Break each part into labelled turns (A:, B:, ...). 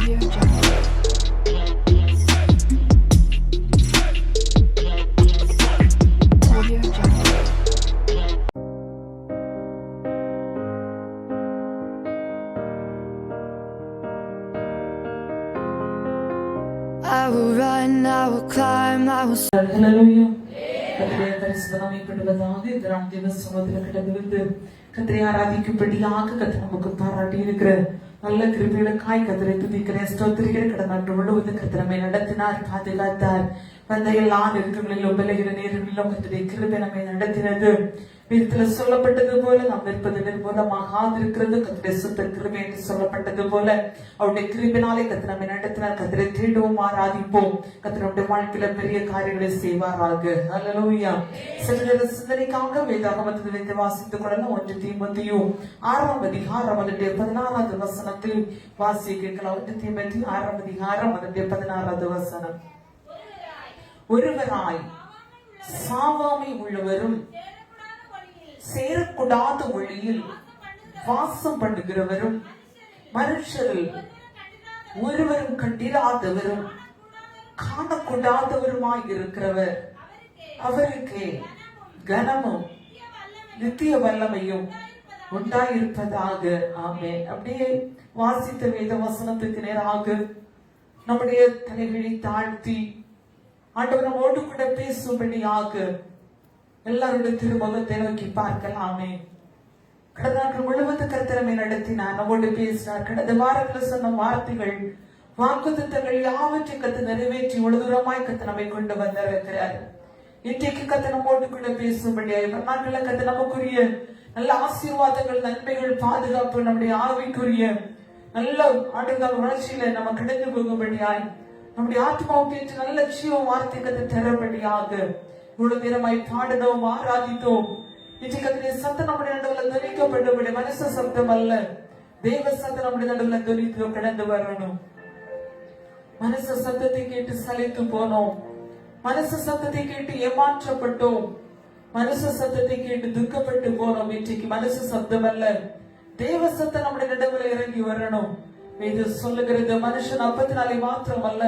A: Audio Jungle. Audio Jungle. I will run, I will climb, I will.
B: Hallelujah. கர்த்தருடைய பரிசுத்த நாமப்படுவதாக இந்த நாம் தேவ சமூகத்தில் கடந்து வந்து கர்த்தரை ஆராதிக்கும்படியாக கர்த்தர் நமக்கு பாராட்டி இருக்கிற நல்ல கிருபைகளுக்காய் கர்த்தரை துதிக்கிறேன், ஸ்தோத்திரிக்கிறேன். கடந்த நாட்கள் முழுவதும் கர்த்தர் நம்மை நடத்தினார், பாதுகாத்தார். வந்த எல்லா நெருக்கங்களிலும் விலகிற நேரங்களிலும் கர்த்தருடைய கிருபை நம்மை நடத்தினது. வேதத்துல சொல்லப்பட்டது போல நாம் நிற்பதன் மூலமாக இருக்கிறது கர்த்தருடைய சுத்த கிருபை என்று சொல்லப்பட்டது போல அவருடைய கிருபினாலே கர்த்தர் நம்மை நடத்தினார். கர்த்தரை தேடுவோம், ஆராதிப்போம். கர்த்தர் நம்முடைய வாழ்க்கையில பெரிய காரியங்களை செய்வாராக. ஹல்லேலூயா. சிறிது சிந்தனைக்காக வேதாகமத்தில் வைத்து வாசித்துக் கொள்ளலாம். 1 தீமோத்தேயு 6ஆம் அதிகாரம் 16வது வசனத்தில் வாசிக்கலாம். 1 தீமோத்தேயு 6ஆம் அதிகாரம் 16வது வசனம். ஒருவராய் சாவாமை உள்ளவரும் சேரக்கூடாத ஒளியில் வாசம் பண்ணுகிறவரும் மனுஷரில் ஒருவரும் கண்டிராதவரும் காணக்கூடாதவருமாய் இருக்கிறவர் அவருக்கே கனமும் நித்திய வல்லமையும் உண்டாயிருப்பதாக. ஆமென். அப்படியே வாசித்த வேத வசனத்துக்கு நேராக நம்முடைய தலைகளை தாழ்த்தி ஆண்டவர் நம்மோடு கூட பேசும்படியாக எல்லாருடைய திருமுகத்தை நோக்கி பார்க்கலாமே. கடந்த நாட்கள் முழுவதும் கர்த்தரமை நடத்தினார், நம்மோடு பேசினார். கடந்த வாரத்தில் சொன்ன வார்த்தைகள் வாக்குத்தத்தங்கள் யாவற்றை கத்து நிறைவேற்றி உழுதுரமாய் கத்து நம்மை கொண்டு வந்திருக்கிறார். இன்றைக்கு கத்து நம்மோடு கூட பேசும்படியாக நாட்கள கத்து நமக்குரிய நல்ல ஆசீர்வாதங்கள், நன்மைகள், பாதுகாப்பு, நம்முடைய ஆவிக்குரிய நல்ல ஆண்டுகால வளர்ச்சியில நம்ம கிடைந்து போகும்படியாய் நம்முடைய ஆத்மாவுக்கு ஏற்ற நல்ல ஜீவ வார்த்தை கத்து தரபடியாக இவ்வளவு நேரமாய் பாடினோம், ஆராதித்தோம். இன்றைக்கு சத்தம் நம்முடைய நடுவில் துணிக்கப்பட்டபடி மனுஷ சப்தம் அல்ல, தேவ சத்தம் நம்முடைய நடுவில் துணித்து கடந்து வரணும். மனுஷ சத்தத்தை கேட்டு சலித்து போனோம், மனுஷ சத்தத்தை கேட்டு ஏமாற்றப்பட்டோம், மனுஷ சத்தத்தை கேட்டு துக்கப்பட்டு போனோம். இன்றைக்கு மனுஷ சப்தம் அல்ல, தேவ சத்தம் நம்முடைய நடுவில் இறங்கி வரணும். இது சொல்லுகிறது மனுஷன் அப்பத்தினாலே மாத்திரம் அல்ல,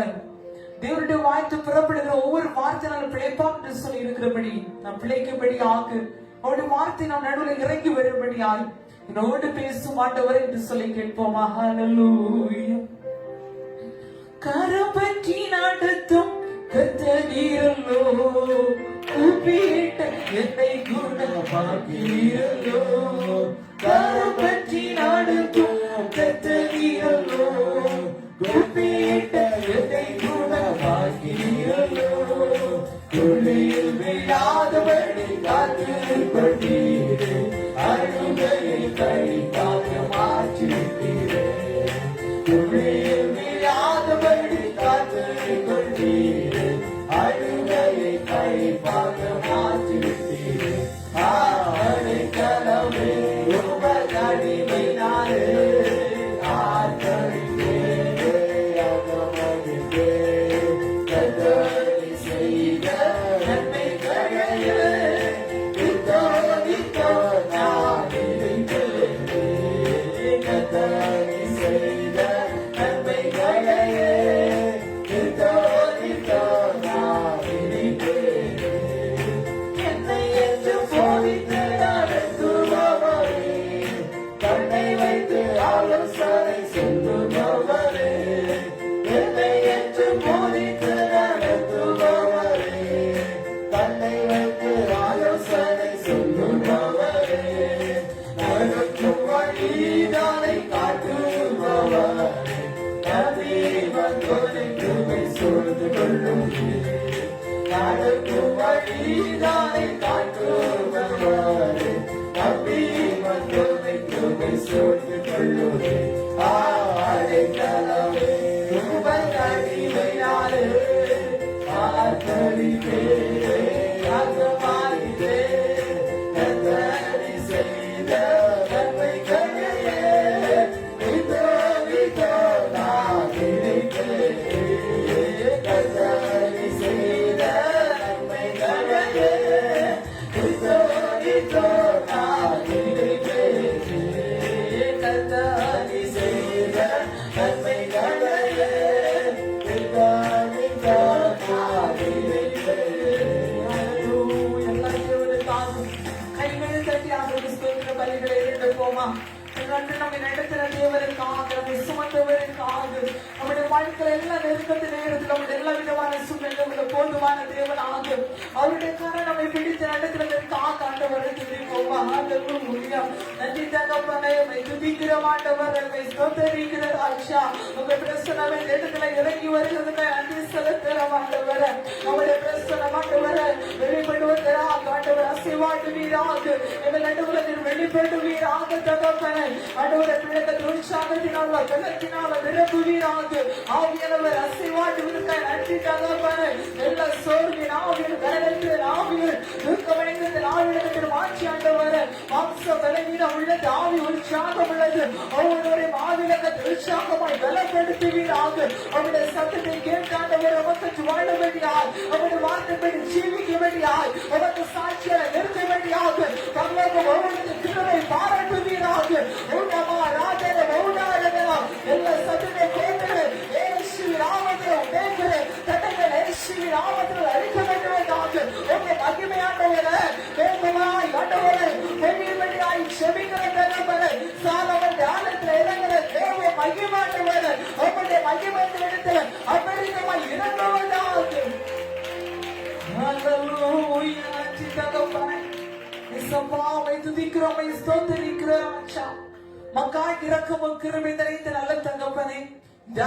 B: தேவனுடைய வாய்த்து புறப்படுகிற ஒவ்வொரு வார்த்தையினாலும் பிழைப்பான் என்று சொல்லி இருக்கிறபடி நாம் பிழைக்கும்படி ஆகு. அவருடைய வார்த்தை நாம் நடுவில் இறங்கி வரும்படியாய் என்னோடு பேசும் ஆண்டவர் என்று சொல்லி கேட்போம். ஹல்லேலூயா. கரம் பற்றி நடத்தும் கர்த்தரீரல்லோ, கூப்பிட்ட என்னை குணமாக்கீரல்லோ. கரம் பற்றி நடத்தும் கர்த்தரீரல்லோ, கூப்பிட்ட என்னை குணமாக்கீரல்லோ. துளியில் விழாதபடி காத்துக்கொண்டீரே, அழுகையை கழிக்காக மாற்றிவிட்டீரே. துளியில் விழாதபடி காத்துக்கொண்டீரே, அழுகையை கழிப்பாக மாற்றிவிட்டீரே. அடைக்கலமே உபகடிமையினாலே
C: நன்மைகளை
B: தேவனுக்காக, நம்மை சுமந்தவருக்காக, நம்முடைய வாழ்க்கையில எல்லா நெருக்கத்து நேரத்தில் நம்முடைய எல்லா விதமான சூழ்நிலைகளை போதுமான தேவனாக அவருடைய கரம் நம்மை பிடித்து நடக்கிறதற்காக ஆண்டவரை துதிப்போம். ஹalleluya. நன்றி தகப்பனே, உம்மை துதிக்கிறோம் ஆண்டவரே, உம்மை ஸ்தோத்திரிக்கிறோம் ராஜா. உங்க பிரசன்னமே இடத்துல இறங்கி வருகிறதுக்கு நன்றி செலுத்துகிறோம் ஆண்டவரே. நம்முடைய பிரசன்னம் ஆண்டவரே வெளிப்படுவதற்காக ஆண்டவரே அசைவாடுவீராக, எங்கள் நடுவுல நீர் வெளிப்படுவீராக தகப்பனே. ஆண்டவரே பிள்ளைகள் உற்சாகத்தினால பலத்தினால நிரப்புவீராக, ஆவியானவர் அசைவாடுவதற்காக நன்றி தகப்பனே. எல்லா சோர்வின் ஆவியில் கலத்தின் ஆவியில் துக்கமடைந்த ஆவியில் மாற்றி ஆண்டவரே, மாம்ச பலவீனம் உள்ளது, ஆவி உற்சாகம் உள்ளது, ஒவ்வொருவரையும் ஆவியில உற்சாகமாய் பலப்படுத்துவீராக. அவருடைய சத்தத்தை கேட்டாண்டவர் உமக்கு வாழ வேண்டியாய், அவருடைய வார்த்தைப்படி ஜீவிக்க வேண்டியாய், உமக்கு சாட்சியாக நிறுத்த வேண்டியாக பரலோகம் ஒவ்வொரு கிருபை பாராட்டுவீராக. உன்னமா ராஜன மௌனாரனா எல்லா சத்தத்தை கேட்டு இயேசு நாமத்தில் உடைக்கிற தடைகள் இயேசு நாமத்தில் அழிக்க வேண்டுவதாக. உங்க மகிமையானவரே, வேகமாய் ஆண்டவரே வெளியாய் செபிக்கிற தகப்பனே, சாலமன் தியானத்தில் இறங்குற தேவ மகிமையானவரே, உங்களுடைய மகிமையின் இடத்துல அபரிதமாய் இறங்குவதாக. ஹalleluya. நன்றி தகப்பனே, இயேசுவை துதிக்கிறோம், ஸ்தோத்திரிக்கிறோம் ராஜா. மக்காய் இரக்கமும் கிருபை நிறைந்த நல்ல தகப்பனே,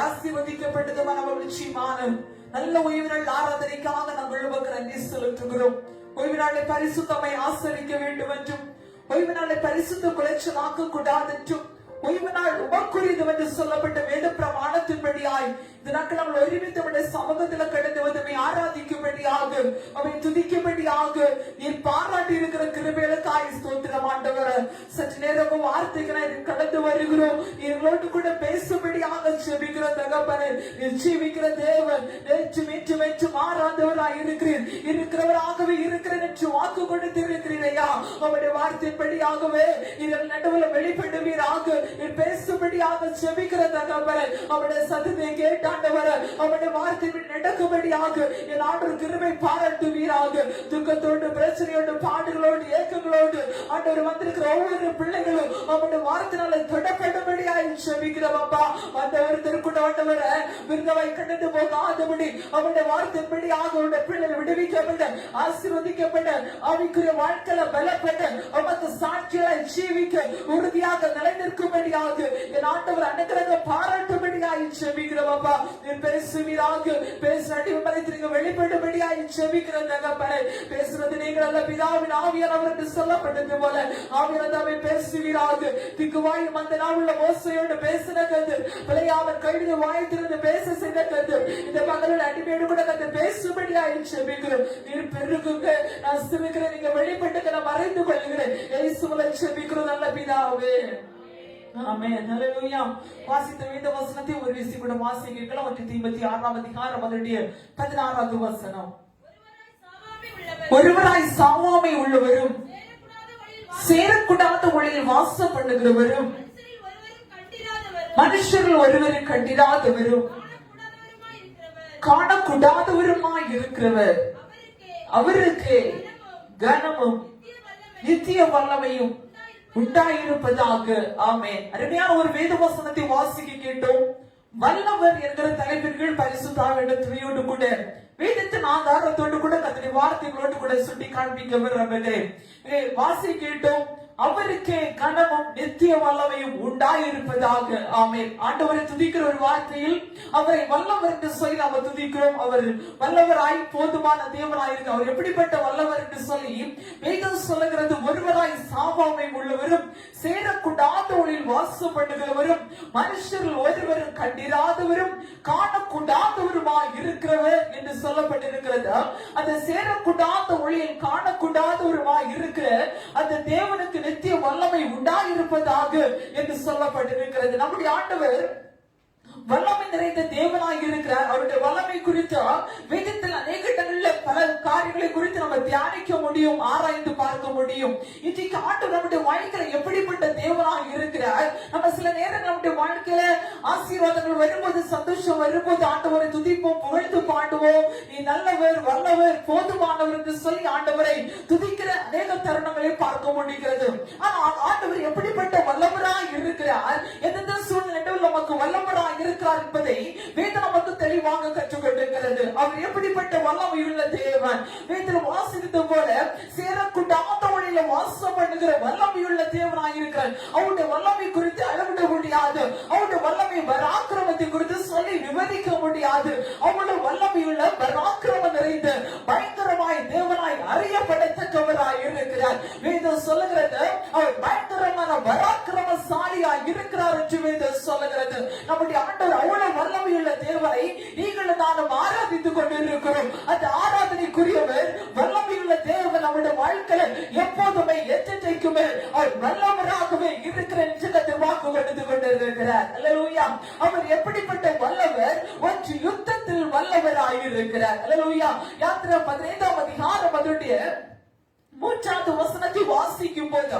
B: ஆசீர்வதிக்கப்பட்டது மனமகிழ்ச்சியான நல்ல ஓய்வு நாள் ஆராதனைக்காக நாங்கள் உமக்கு நன்றி செலுத்துகிறோம். ஓய்வு நாளை பரிசுத்தமை ஆசரிக்க வேண்டும் என்றும், ஓய்வு நாளை பரிசுத்த குலைச்சலாக்க கூடாது என்றும், ஓய்வு நாள் உமக்குரியது என்று சொல்லப்பட்ட வேத பிரமாணத்தின்படியாய் இந்த நாட்கள் நாங்கள் ஒருமித்த சமூகத்தில் கடந்து வந்தமை ஆராதிக்கும்படியாக, அவை துதிக்கும்படியாக நீர் பாராட்டி இருக்கிற கிருபைகளுக்காய் ஸ்தோத்திரம் ஆண்டவரே. சற்று நேரம் வார்த்தைகளை கடந்து வருகிறோம், எங்களோடு கூட பேசும்படியாக ஜெபிக்கிற தகப்பனே. நீர் ஜீவிக்கிற தேவன், நேற்றும் இன்றும் என்றும் மாறாதவராய் இருக்கிறீர், இருக்கிறவராகவே இருக்கிறேன் என்று வாக்கு கொடுத்து இருக்கிறீரையா. அவருடைய வார்த்தைப்படியாகவே இதன் நடுவில் வெளிப்படுவீராக, நீர் பேசும்படியாக ஜெபிக்கிற தகப்பனே. அவருடைய சத்தத்தை கேட்டு ஆண்டவரே, அவருடைய வார்த்தை நடக்கும்படியாக என் ஆண்டவர் கிருபை பாராட்டுவீராக. துக்கத்தோடு பிரச்சனையோடு பாடுகளோடு ஏக்கங்களோடு ஆண்டவர் வந்திருக்கிற ஒவ்வொரு பிள்ளைகளும் அவருடைய வார்த்தையினால தொடப்படும்படியாக ஜெபிக்கிறோம் அப்பா. வந்தவர் திருக்குட ஆண்டவரே விருந்தவாய் கடந்து போகாதபடி அவருடைய வார்த்தைப்படியாக அவருடைய பிள்ளைகள் விடுவிக்கப்பட்ட ஆசீர்வதிக்கப்பட்ட ஆவிக்குரிய வாழ்க்கையில பலப்பட்ட அவருக்கு சாட்சியாய் ஜீவிக்க உறுதியாக நிலைநிற்கும்படியாக என் ஆண்டவர் அனுக்கிரக பாராட்டும்படியாக ஜெபிக்கிறோம் அப்பா. நீர் பேசுவீராக, பேசுறடி மறைத்து வெளிப்படும்படியாக ஜெபிக்கிற தகப்பனே. பேசுறது நீங்கள் அல்ல, பிதாவின் ஆவியானவர் என்று சொல்லப்பட்டது போல ஆவியானவரை பேசுவீராக. திக்குவாய் அந்த நாளுள்ள மோசையோடு பேசின கதிர், பிள்ளையாளர் கழுது வாய்த்திருந்து பேச செய்த கதிர், இந்த மகளிர் அடிமையோடு கூட கதிர் பேசும்படியாக ஜெபிக்கிறோம். நீர் பெருகுங்க, நான் சிறுகிறேன், நீங்க வெளிப்பட்டு நான் மறைந்து கொள்கிறேன். இயேசுவிலே ஜெபிக்கிறோம் நல்ல பிதாவே. ஆமென். ஹalleluya. வாசித்த வேத வசனத்தை ஒரு விசி கூட வாசிக்கலாம். 1 தீமோத்தேயு 6ஆம் அதிகாரம் அதனுடைய 16வது வசனம். ஒருவராய் சாவாமை உள்ளவரும் சேரக்கூடாத ஒளியில் வாசம் பண்ணுகிறவரும் மனுஷர்கள் ஒருவரும் கண்டிராதவரும் காணக்கூடாதவருமாய் இருக்கிறவர் அவருக்கு கனமும் நித்திய வல்லமையும் உண்டாயிருப்பதாக. ஆமென். அருமையான ஒரு வேத வசனத்தை வாசிக்க கேட்டோம். வல்லவர் என்கிற தலைப்பின் கீழ் பரிசுத்த ஆவியின் துணையோடு கூட வேதத்தின் ஆதாரத்தோடு கூட கர்த்தருடைய வார்த்தைகளோடு கூட சுட்டி காண்பிக்கிறவர்களே வாசி கேட்டோம். அவருக்கே கனமும் நித்திய வல்லமையும் உண்டாயிருப்பதாக. ஆமென். ஆண்டவரை துதிக்கிற ஒரு வார்த்தையில் அவரை வல்லவர் என்று சொல்லி நாம் துதிக்கிறோம். அவர் வல்லவராய் போதுமான தேவனாய் இருக்கு. அவர் எப்படிப்பட்ட வல்லவர் என்று சொல்லி வேதம் சொல்லுகிறது, ஒருவராய் சாவாமை உள்ளவரும் சேரக்கூடாத ஒளியில் வாசம் பண்ணுகிறவரும் மனுஷர்கள் ஒருவரும் கண்டிராதவரும் காணக்கூடாதவருமாய் இருக்கிறவர் என்று சொல்லப்பட்டிருக்கிறது. அந்த சேரக்கூடாத ஒளியில் காணக்கூடாதவருமாய் இருக்கிற அந்த தேவனுக்கு நித்திய வல்லமை உண்டாயிருப்பதாக என்று சொல்லப்பட்டிருக்கிறது. நம்முடைய ஆண்டவர் வல்லமை நிறைந்த தேவனாக இருக்கிறார். அவருடைய வல்லமை குறித்து வேதத்தில் அநேக இடங்களில் பல காரியங்களை குறித்து நம்ம தியானிக்க முடியும், ஆராய்ந்து பார்க்க முடியும். இன்றைக்கு ஆண்டவர் நம்முடைய வாழ்க்கையில எப்படிப்பட்ட தேவனாக இருக்கிறார். நம்ம சில நேரம் நம்முடைய வாழ்க்கையில ஆசீர்வாதங்கள் வரும்போது சந்தோஷ சந்தோஷம் வரும்போது ஆண்டவரை துதிப்போம், புகழ்ந்து பாடுவோம். நீ நல்லவர், வல்லவர், போதுமானவர் என்று சொல்லி ஆண்டவரை துதிக்கிற அநேக தருணங்களை பார்க்க முடிகிறது. ஆனால் ஆண்டவர் எப்படிப்பட்ட வல்லவராய் இருக்கிறார், எந்தெந்த சூழ்நிலையில் நமக்கு வல்லவராய் இருக்கிறார் என்பதை வேதம் நமக்கு தெளிவாக கற்றுக் கொண்டிருக்கிறது. அவர் எப்படிப்பட்ட வல்லமையுள்ள தேவன். வேதத்தில் வாசித்தது போல சேரக்கூடாத வழியில வாசம் பண்ணுகிற வல்லமையுள்ள தேவனாய் இருக்கிறார். அவருடைய வல்லமை குறித்து அளவிட முடியாது, அவருடைய வல்லமை பராக்கிரமத்தை குறித்து சொல்லி விவரிக்க முடியாது. அவருடைய வல்லமையுள்ள பராக்கிரமம் நிறைந்த பயங்கரமாய் தேவனாய் அறியப்படத்தக்கவராய் இருக்கிறார். வேதம் சொல்லுகிறது அவர் பயங்கரமான பராக்கிரமசாலியாய் இருக்கிறார் என்று வேதம் சொல்லுகிறது. நம்முடைய ஆண்டவர் அவ்வளவு வல்லமையுள்ள தேவனை நீங்களும் நானும் ஆராதித்துக் கொண்டிருக்கிறோம். அந்த ஆராதனைக்குரியவர் வல்லமையுள்ள தேவன் நம்முடைய வாழ்க்கையில எப்போதுமே எச்சரிக்கைக்குமே அவர் வல்லவராகவே இருக்கிற நிச்சயத்தை வாக்கு கொடுத்து கொண்டிருக்கிறார். அல்லேலூயா. அவர் எப்படிப்பட்ட வல்லவர், ஒரு யுத்தத்தில் வல்லவராய் இருக்கிறார். அல்லேலூயா. யாத்திரை 15ஆம் அதிகாரம் அதனுடைய 3வது வசனத்தை வாசிக்கும் போது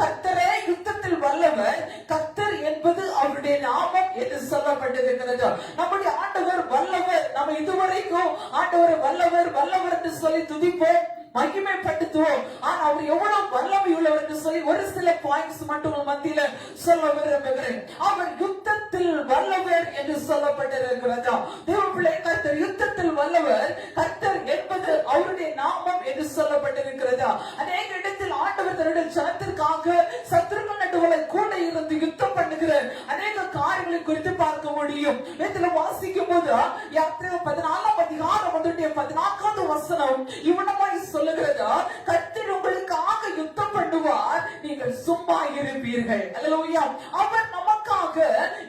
B: கர்த்தரே யுத்தத்தில் வல்லவர், கர்த்தர் என்பது அவருடைய நாமம் என்று சொல்லப்பட்டிருக்கிறது. நம்முடைய ஆண்டவர் வல்லவர். நம்ம இதுவரைக்கும் ஆண்டவர் வல்லவர் வல்லவர் என்று சொல்லி துதிப்போம், மகிமைப்படுத்துவோம். ஆனா அவர் எவ்வளவு வல்லமை உள்ளவர் என்று சொல்லி ஒரு சில பாயிண்ட்ஸ் மட்டும் மத்தியில சொல்ல விரும்புகிறேன். அவர் யுத்தத்தில் வல்லவர் என்று சொல்லப்பட்டிருக்கிறது. தேவ பிள்ளை, கர்த்தர் யுத்தத்தில் வல்லவர், கர்த்தர் என்பது அவருடைய நாமம் என்று சொல்லப்பட்டிருக்கிறது. அநேக இடத்தில் ஆண்டவர் தன்னுடைய ஜனத்திற்காக சத்துருக்கள் நடுவுல கூட இருந்து யுத்தம் பண்ணுகிற அநேக காரியங்களை குறித்து பார்க்க முடியும். வேதத்துல வாசிக்கும் போது யாத்திரை 14ஆம் அதிகாரம் 14வது வசனம் இவனமாய் சொல்லுகிறதா, கர்த்தர் உங்களுக்காக யுத்தம் பண்ணுவார், நீங்கள் சும்மா இருப்பீர்கள். அல்லேலூயா. அவர் நமக்காக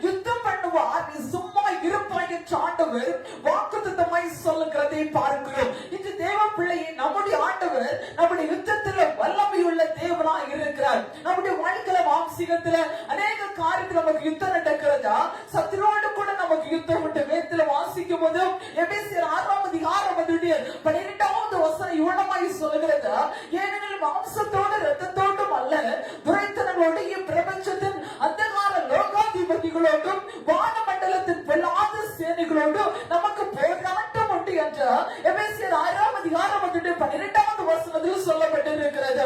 B: யுத்தம் பண்ணுவார், நீ சும்மா இருப்பாய் என்று ஆண்டவர் வாக்குத்தத்தமாய் சொல்லுகிறதை பார்க்கிறோம். இது தேவ பிள்ளையை நம்முடைய ஆண்டவர் நம்முடைய யுத்தத்தில் வல்லமையுள்ள தேவனாய் இருக்கிறார். நம்முடைய வாழ்க்கையில மாம்சீகத்துல அநேக காரியத்தில் நமக்கு யுத்தம் நடக்கிறதா, சத்துருவோடு கூட நமக்கு யுத்தம் உண்டு. வேதத்துல வாசிக்கும் போது எபேசியர் 6ஆம் அதிகாரம் 12வது வசனம் இவ்வளமாய் சொல்லுகிறது, ஏனெனில் மாம்சத்தோடு இரத்தத்தோடும் அல்ல, துரைத்தனங்களோடு இப்பிரபஞ்சத்தின் அந்தகார லோகாதிபதிகளோடும் வானமண்டலத்தின் பொல்லாத சேனைகளோடும் நமக்கு போராட்டம் உண்டு என்று எபேசியர் 6ஆம் அதிகாரம் 12வது வசனத்தில் சொல்லப்பட்டிருக்கிறது.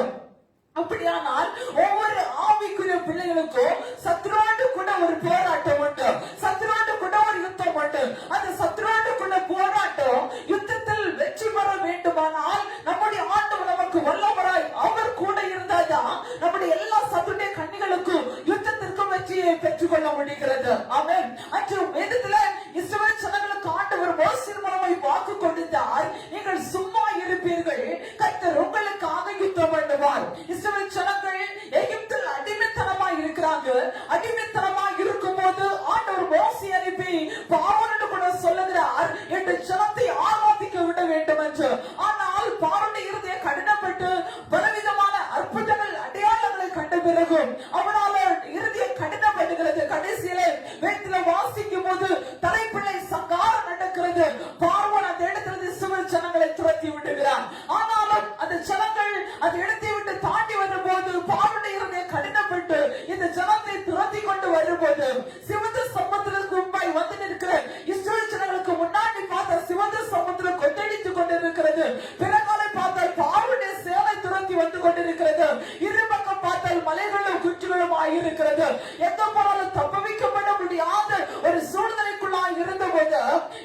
B: அப்படியானால் ஒவ்வொரு ஆவிக்குரிய பிள்ளைகளுக்கும் சத்ருவோடு கூட ஒரு போராட்டம் உண்டு, சத்ருவோடு கூட ஒரு யுத்தம் உண்டு. அந்த சத்ருவோடு கூட போராட்டம் யுத்தத்தில் வெற்றி பெற வேண்டுமானால் நம்முடைய ஆண்டவர் நமக்கு வல்லவராய் அவர் கூட இருந்தாதான் நம்முடைய எல்லா சத்துடைய கண்ணிகளுக்கும் யுத்தத்திற்கும் வெற்றியை பெற்றுக் கொள்ள முடிகிறது. ஆமென். அன்று வேதத்துல இஸ்ரவேல் ஜனங்களுக்கு ஆண்டவர் மோசே மூலமாய் வாக்கு கொடுத்தார், நீங்கள் சும்மா இருப்பீர்கள், கர்த்தர் உங்களுக்காக யுத்தம் பண்ணுவார். இஸ்ரவேல் ஜனங்கள் எகிப்தில் அடிமைத்தனமாய் இருக்கிறாங்க. அடிமைத்தனமாய் இருக்கும் போது ஆண்டவர் மோசே அனுப்பி பார்வோனோடு கூட சொல்லுகிறார், என்று ஜனத்தை ஆராதிக்க விட வேண்டும் என்று. ஆனால் பார்வோனுடைய இருதயம் கடினப்பட்டு பலவிதமான அற்புதங்கள் அடையாளங்களை கண்ட பிறகு அவனால இருதயம் கடினப்படுகிறது. கடைசியிலே வேதத்துல வாசிக்கும் போது தலைப்பிள்ளை சங்காரம் நடக்கிறது. பார்வோன் அந்த இடத்திலிருந்து இஸ்ரவேல் ஜனங்களை துரத்தி விடுகிறான். ஆனாலும் அந்த ஜனங்கள் அந்த இடத்தை விட்டு தாண்டி வரும்போது பார்வோனுடைய இருதயம் கடினப்பட்டு இந்த ஜனத்தை துரத்தி கொண்டு வரும்போது சிவந்த சமுத்திரத்துக்கு முன்பாய் வந்து நிற்கிற இஸ்ரவேல் ஜனங்களுக்கு முன்னாடி பார்த்த சிவந்த சமுத்திரம் கொந்தளித்துக் கொண்டிருக்கிறது. பிறகாலை பார்த்தால் பார்வோனுடைய சேனை துரத்தி வந்து கொண்டிருக்கிறது. இருபக்கம் பார்த்தால் மலைகளும் குன்றுகளும் ஆகியிருக்கிறது. எந்த போனாலும் தப்பவிக்கப்பட முடியாத ஒரு சூழ்நிலைக்குள்ளாய் இருந்தபோது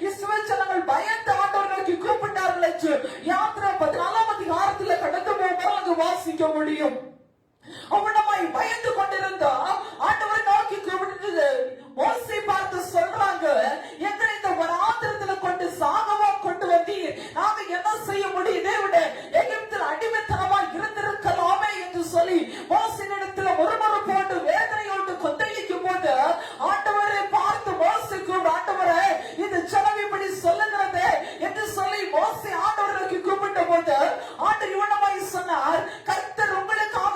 B: இஸ்ரவேல் ஜனங்கள் பயந்து ஆண்டவரை நோக்கி கூப்பிட்டார்கள் என்று யாத்திரை 14ஆம் அதிகாரத்தில் கடந்து போகும்போது அங்கு வாசிக்க முடியும். அவனமாய் பயந்து கொண்டிருந்தா ஆண்டவரை நோக்கி கூப்பிட்டு மோசே பார்த்து சொல்றாங்க, எங்களை இந்த வனாந்திரத்துல கொண்டு சாகவா கொண்டு வந்தீர், நாங்க என்ன செய்ய முடியும், இதை விட எகிப்தில் அடிமைத்தனமா இருந்திருக்கலாமே என்று சொல்லி மோசேனிடத்துல ஒருமுறை போட்டு வேதனையோடு கொந்தளிக்கும் போது ஆண்டவரை பார்த்து மோசே கூப்பிட்டு, ஆண்டவரே இது ஜனம் இப்படி சொல்லுகிறது என்று சொல்லி மோசே ஆண்டவரை நோக்கி கூப்பிட்ட போது ஆண்டவர் இவனமாய் சொன்னார், கர்த்தர் உங்களுக்காக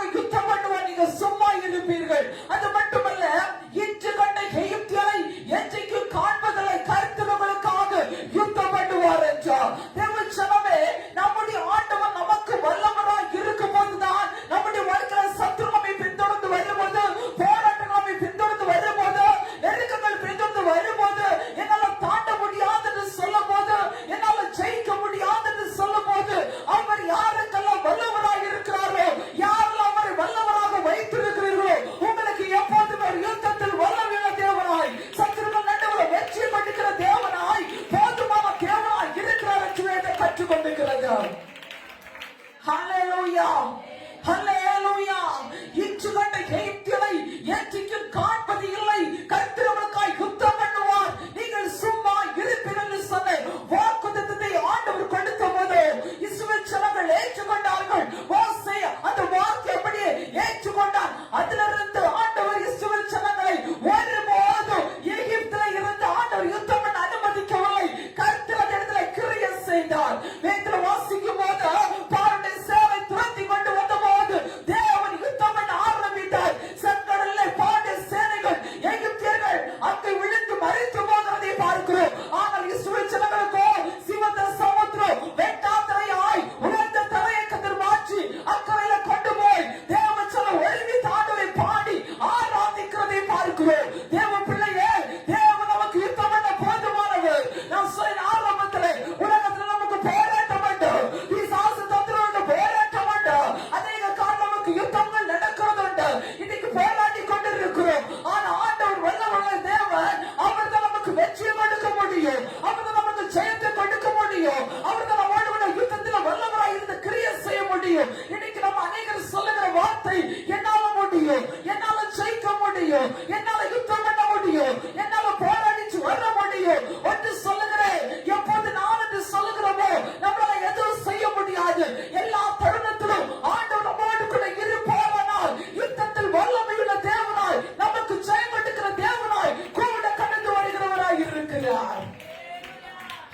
B: முடியும். அவர்தான் நமக்கு ஜெயத்தை கொடுக்க முடியும். அவர்தான் நம்மோடு கூட யுத்தத்தில் வல்லவராய் இருந்து கிரியை செய்ய முடியும். இன்னைக்கு நம்ம அநேகர் சொல்லுகிற வார்த்தை, என்னால முடியும், என்னால ஜெயிக்க முடியும், என்னால யுத்தம் பண்ண முடியும், என்னால போராடிச்சு வர முடியும் என்று சொல்லுகிறேன். எப்போது நான் என்று சொல்லுகிறோமோ நம்மளால எதுவும் செய்ய முடியாது. எல்லா தருணத்திலும் ஆண்டவர் நம்மோடு கூட இருப்பாரானால் யுத்தத்தில் வல்லமையுள்ள தேவனாய், நமக்கு ஜெயம் கொடுக்கிற தேவனாய் கூட கடந்து வருகிறவராய் இருக்கிறார்.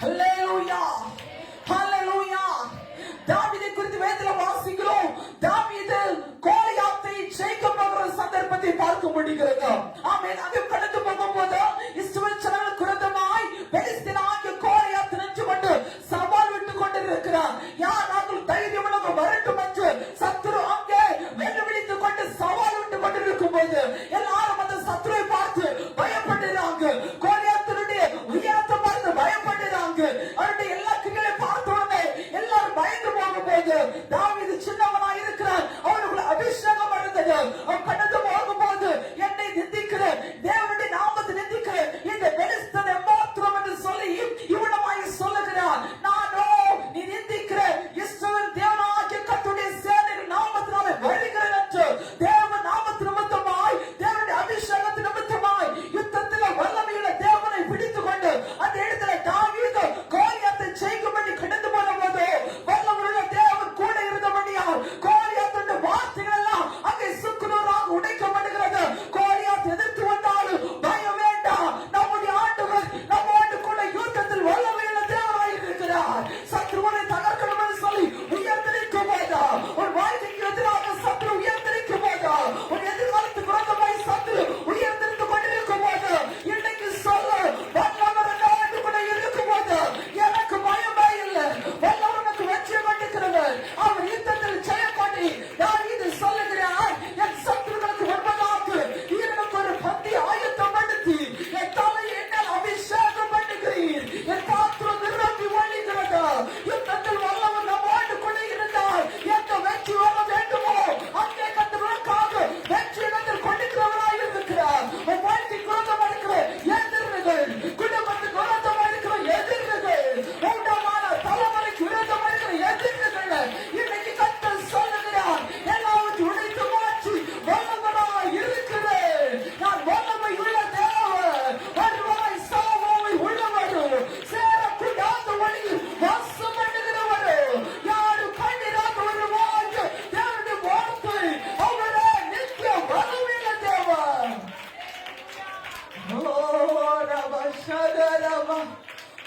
B: ஹல்லேலூயா, ஹல்லேலூயா. தாவீதை குறித்து வேதத்துல வாசிக்கிறோம். தாவீது கோலியாத்தை ஜெயிக்க போகிற சந்தர்ப்பத்தை பார்க்க முடிகிறது. ஆமென். அது கடந்து போகும்போது இஸ்ரவேல் ஜனங்களுக்கு விரோதமாய் பெலிஸ்தீனாகிய கோலியாத் நின்று கொண்டு சவால் விட்டு கொண்டிருக்கிறார். யார் நாங்கள் தைரியமாக வரட்டும் என்று சத்துரு அங்கே வென்று விழித்துக் கொண்டு சவால் விட்டு கொண்டிருக்கும் போது எல்லாரும் அந்த சத்துருவை பார்த்து பயப்படுறாங்க. கோலியாத்தினுடைய உயரத்தை பார்த்து பயப்படுறாங்க. அவருடைய எல்லா கிரிகளை பார்த்த உடனே எல்லாரும் பயந்து போகும்போது தாவீது சின்னவனாய் இருக்கிறார். அவனுக்குள்ள அபிஷேகம் இருந்தது. அவன் கடந்து போகும்போது என்னை நிந்திக்கிற தேவனுடைய நாமத்தை நிந்திக்கிற இந்த பெலிஸ்தனை மாத்திரம் என்று சொல்லி இவனமாய் சொல்லுகிறார். நானோ நீ நிந்திக்கிற இஸ்ரவேல் தேவனாகிய கர்த்தருடைய சேனையின் நாமத்தினாலே வருகிறேன் என்று தேவ நாமத்து நிமித்தமாய், தேவனுடைய அபிஷேகத்தின் நிமித்தமாய் யுத்தத்தில் வல்லமையுள்ள தேவனை பிடித்துக் கொண்டு அந்த இடத்துல தாவீது கோலியாத்தை ஜெயிக்கும்படி கடந்து போனபோது வல்லமையுள்ள தேவன் கூட இருந்தபடியால் கோலியாத்துடைய வார்த்தைகள் எல்லாம் அங்கே சுக்குநூறாக உடைக்கப்படுகிறது. கோலியாத் எதிர்த்து வந்தாலும் பயம் வேண்டாம். நம்முடைய ஆண்டவர் நம்மோடு கூட யுத்தத்தில் வல்லமையுள்ள தேவனாய் இருக்கிறார். சத்ருவை தகர்க்கணும் என்று சொல்லி உயர்ந்திருக்கும் போதா, உன் வாழ்க்கைக்கு எதிராக சத்ரு உயர்ந்திருக்கும் போதா, உன் எதிர்காலத்துக்கு விரோதமாய் சத்ரு உயர்ந்திருந்து கொண்டிருக்கும் போது இன்னைக்கு சொல்ல வல்லவர் என்னோடு கூட இருக்கும் போது எனக்கு பயமே இல்லை. வல்லவர் எனக்கு வெற்றியை கொண்டிருக்கிறவர். அவர் யுத்தத்தில் ஜெயம் பண்ணி தாவீது சொல்லுகிறார், என் சத்துருக்களுக்கு முன்பதாக எனக்கு ஒரு பந்தி ஆயத்தம் படுத்தி என் தலையை என்னால் அபிஷேகம் பண்ணுகிறீர். என் பாத்திரம் நிரம்பி வழிகிறது. யுத்தத்தில் வல்லவர் நம்மோடு கூட இருந்தால் எந்த வெற்றி வர வேண்டுமோ அங்கே கத்தருக்காக வெற்றி இடத்தில் கொண்டிருக்கிறவராய் இருக்கிறார். உன் வாழ்க்கைக்கு விரோதமாக இருக்கிற எதிரிகள், குடும்பத்துக்கு விரோதமாக இருக்கிற எதிரிகள், மூன்றாமான தலைமுறைக்கு விரோதமாக இருக்கிற எதிரிகள் இன்னைக்கு கர்த்தர் சொல்லுகிறார், எல்லாவற்றையும் உடைத்து மாற்றி வல்லவராய் இருக்கிறேன். நான் வல்லமை உள்ள தேவன், வல்லவராய் சாவாமை உள்ளவர், சேரக்கூடாத வழியில் வாசம் பண்ணுகிறவர், யாரும் கண்டிராத ஒரு வாழ்க்கை தேவனுடைய வார்த்தை, அவரே நித்திய வல்லமையுள்ள தேவன்.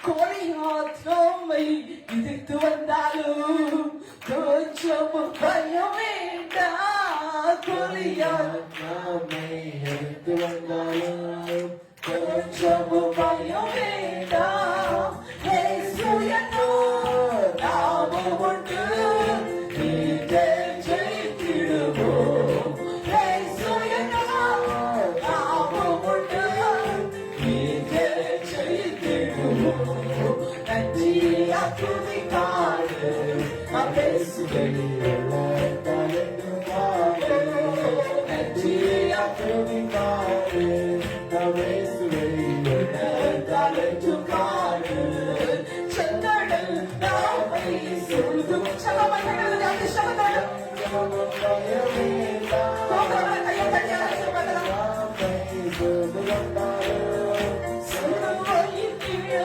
B: கோலியாத் நம்மை எதிர்த்து வந்தாலும் கொஞ்சம் பயம் வேண்டாம். கோலியாத் நம்மை எதிர்த்து வந்தாலும் கொஞ்சம் பயம் வேண்டாம். இயேசு என்னும் நாமம் உண்டு, நீங்கள் ஜெயித்திடுவோம். இயேசு என்னும் நாமம் உண்டு, நீங்கள் ஜெயித்திடுவோம். நன்றியா துதிக்காடு நான் பேசுவேன், நன்றியா துதிக்காடு நான் பேசுவேன், செங்கடல் நாமை சொல்லும் சலமகள் அதிசயங்கள் கோபுரங்களை கையை தட்டியாக சொல்லுங்கள். சிலுவையின் கீழே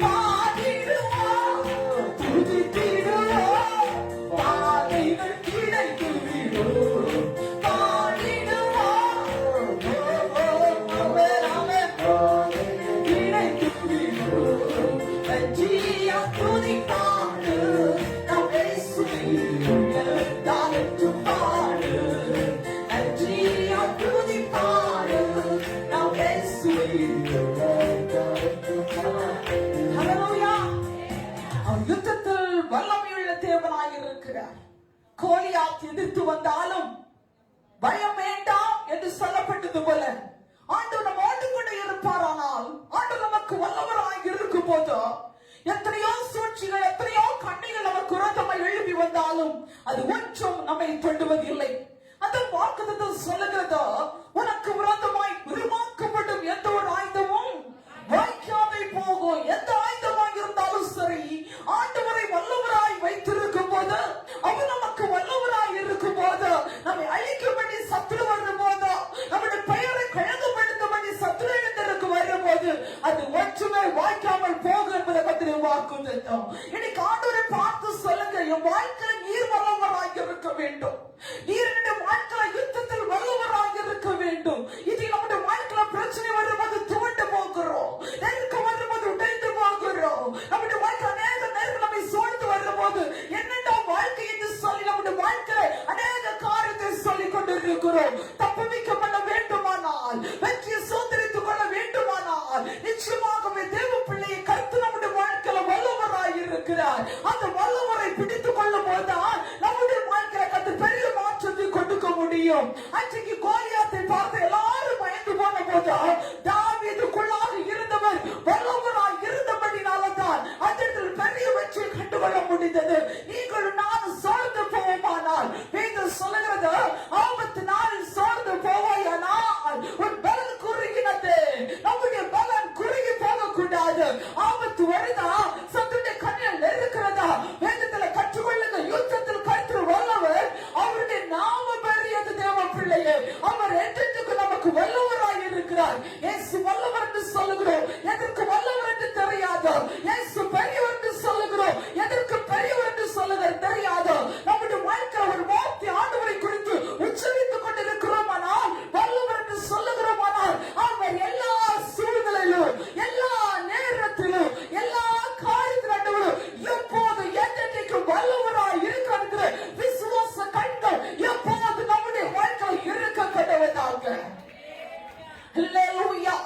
B: பாடிடுவோம், துதித்திடுவோம், பாதைகள் கிடைத்துவிடும், பாடிடுவோம், கிடைத்துவிடும். நன்றியா துதிப்பாடு நாம் இயேசுவை தாழ்த்து பாடு. நன்றியா துதிப்பாடு நாம் இயேசுவை தாழ்த்து பாடு. ஹல்லேலூயா. அவர் யுத்தத்தில் வல்லமையுள்ள தேவனாய் இருக்கிறார். கோலியாத் எதிர்த்து வந்தாலும் பயம் வேண்டாம் என்று சொல்லப்பட்டது போல ஆண்டவர் நம்மோடு கூட இருப்பாரானால், ஆண்டவர் நமக்கு வல்லவராய் இருக்கும் போது எத்தனையோ சூழ்ச்சிகள், எத்தனையோ கண்ணிகள் நமக்கு விரோதமாய் எழுப்பி வந்தாலும் அது ஒன்றும் நம்மை தொடுவதில்லை. அந்த வாக்குத்தத்தம் சொல்லுகிறது, உனக்கு விரோதமாய் உருவாக்கப்படும் எந்த ஒரு ஆயுதமும் அது ஒற்றுமை வாய்க்காமல் போகும் என்பதை பற்றி வாக்குத்தத்தம். இன்னைக்கு ஆண்டவரை பார்த்து சொல்லுங்க, என் வாழ்க்கையில நீர் வல்லவராக இருக்க வேண்டும், நீர் என்னுடைய வாழ்க்கையில யுத்தத்தில் வல்லவராக இருக்க வேண்டும். இது நம்முடைய வாழ்க்கையில பிரச்சனை வரும்போது துவண்டு போகிறோம், நெருக்கம் வரும்போது உடைந்து போகிறோம், நம்முடைய வாழ்க்கையில அநேக நேரங்கள் நம்மை சோர்ந்து வரும்போது என்னடா வாழ்க்கை என்று சொல்லி நம்முடைய வாழ்க்கையில அநேக காரியத்தை சொல்லிக் கொண்டிருக்கிறோம். தப்புவிக்கப்பட வேண்டுமானால், வெற்றியை சுதந்திரித்துக் கொள்ள வேண்டுமானால், நிச்சயமாகவே தேவ பிள்ளையை கர்த்தர் நம்முடைய வாழ்க்கையில வல்லவராய் இருக்கிறார். அந்த வல்லவரை பிடித்துக் கொள்ளும் போதுதான் நம்முடைய வாழ்க்கையில கர்த்தர் பெரிய மாற்றத்தை கொடுக்க முடியும். அன்றைக்கு கோலியாத்தை பார்த்து எல்லாரும் பயந்து போன போது தாவீதுக்குள்ளாக இருந்தவர் வல்லவராய் இருந்தபடினால்தான் அந்த இடத்தில் பெரிய வெற்றியை கண்டுகொள்ள முடிந்தது. நீங்களும் நானும் சோர்ந்து போவோமானால், வேதம் சொல்லுகிறது, ஆபத்து நாளில் சோர்ந்து போவாயானால் உன் பலன் குறுகினது. நம்முடைய பலன் குறுகி போகக்கூடாது. ஆபத்து வருதா, சத்துடைய கண்ணில் இருக்கிறதா, வேதத்துல கற்றுக்கொள்ளுங்க. யுத்தத்தில் கர்த்தர் வல்லவர், அவருடைய நாம பெரியது. தேவ பிள்ளையே, அவர் என்றென்றுக்கு நமக்கு வல்லவராய் இருக்கிறார். இயேசு வல்லவர் என்று சொல்லுகிறோம், எதற்கு வல்லவர் என்று தெரியாது. இயேசு பெரியவர் என்று சொல்லுகிறோம், எதற்கு பெரியவர் என்று சொல்லுகிறது தெரியாது. நம்முடைய வாழ்க்கை ஒரு வார்த்தை ஆண்டவரை குறித்து உச்சரித்துக் கொண்டிருக்கிறோம், ஆனால் வல்லவர் என்று சொல்லுகிறோம், ஆனால் அவர் எல்லா சூழ்நிலையிலும், எல்லா நேரத்திலும், எல்லா காரியத்திலும் எப்போது என்றைக்கு வல்லவராய் இருக்கிற விசுவாச கண்கள் எப்போது நம்முடைய வாழ்க்கையில் இருக்க கடவுளாக. அல்லேலூயா.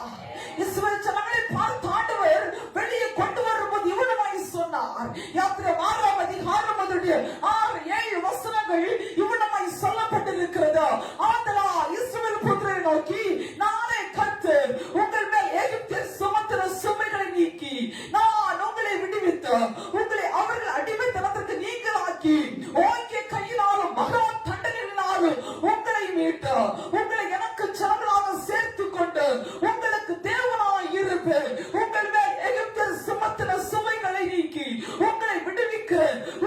B: இஸ்ரவேல் ஜனங்களை பார்த்து ஆண்டவர் வெளியே கொண்டு வரும்போது இவனமாய் சொன்னார். யாத்திரை 6ஆம் அதிகாரம் 6-7 வசனங்கள் இவனமாய் சொல்லப்பட்டிருக்கிறது. ஆதலால் இஸ்ரவேல் புத்திரரை நோக்கி, நானே கர்த்தர், உங்கள் மேல் எகிப்தியர் சுமத்தின சுமைகளை நீக்கி நான் உங்களை விடுவித்து உங்களை அவர்கள் அடிமைத்தனத்திற்கு நீங்களாக்கி ஓங்கிய கையினாலும் மகா தண்டனையினாலும் உங்களை மீட்டு உங்களை எனக்கு ஜனங்களாக சேர்த்துக் கொண்டு உங்களுக்கு தேவனாய் இருப்பேன். உங்கள் மேல் எகிப்தியர் சுமத்தின சுமைகளை நீக்கி உங்களை விடுவிக்க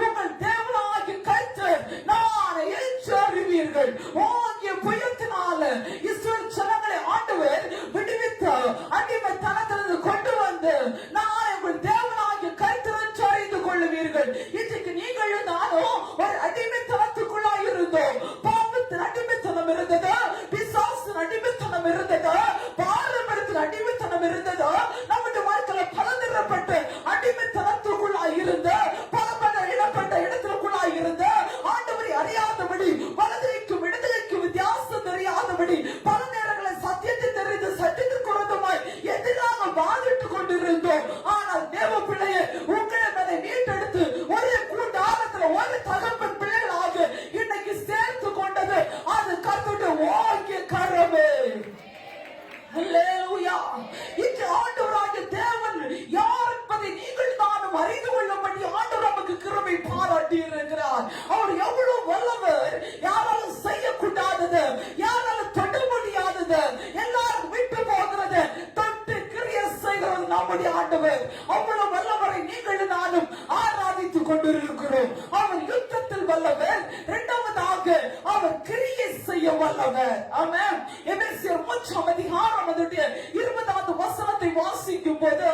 B: உங்கள் தேவனாகிய கர்த்தர் நான் என்று அறிவீர்கள். ஓங்கிய புயத்தினால இஸ்ரவேல் ஜனங்களை ஆண்டவர் விடுவித்து அடிமைத்தனத்திலிருந்து கொண்டு வந்து நான் உங்கள் தேவனாகிய கர்த்தர் என்று அறிந்து கொள்ளுவீர்கள். இன்றைக்கு நீங்களும் நானும் ஒரு அடிமைத்தனத்துக்குள்ளாய் இருந்தோம். பாவத்தின் அடிமைத்தனம் இருந்தது, பிசாசின் அடிமைத்தனம் இருந்தது, பாரம்பரியத்தின் அடிமைத்தனம் இருந்தது. நம்முடைய வாழ்க்கையில பலதரப்பட்ட அடிமைத்தனத்துக்குள்ளாய் இருந்து பலப்பட்ட இடப்பட்ட இடத்திற்குள்ளாய் இருந்து ஆண்டவரை அறியாதபடி, வலதுகைக்கும் இடதுகைக்கும் வித்தியாசம் தெரியாதபடி, பல நேரங்களில் சத்தியத்தை தெரிந்து சத்தியத்திற்கு விரோதமாய் எதிராக வாதிட்டுக் கொண்டிருந்தோம். ஆனால் தேவ பிள்ளையை உங்களை மேலே மீட்டெடுத்து ஒரே கூட்டாரத்தில் ஒரு தகப்பன் பிள்ளைகளாக இன்னைக்கு சேர்த்து கொண்டது அது கர்த்தருடைய ஓங்கிய கரமே. அல்லேலூயா. இந்த ஆண்டவராகிய தேவன் யார் என்பதை நீங்கள் நானும் அறிந்து கொள்ளும்படி ஆண்டவர் நமக்கு கிருபை பாராட்டி இருக்கிறார். அவர் எவ்வளவு வல்லவர், யாராலும் செய்யக்கூடாதது, யாராலும் தொட முடியாதது, எல்லாரும் விட்டு போகிறது, தொட்டு கிரியை செய்கிறது நம்முடைய ஆண்டவர். அவ்வளவு வல்லவரை நீங்கள் நானும் ஆராதித்துக் கொண்டிருக்கிறோம். அவர் யுத்தத்தில் வல்லவர், இரண்டாவதாக அவர் கிரியை செய்ய வல்லவர். ஆமென். எபேசியர் 3ஆம் அதிகாரம் 20வது வசனத்தை வாசிக்கும் போது,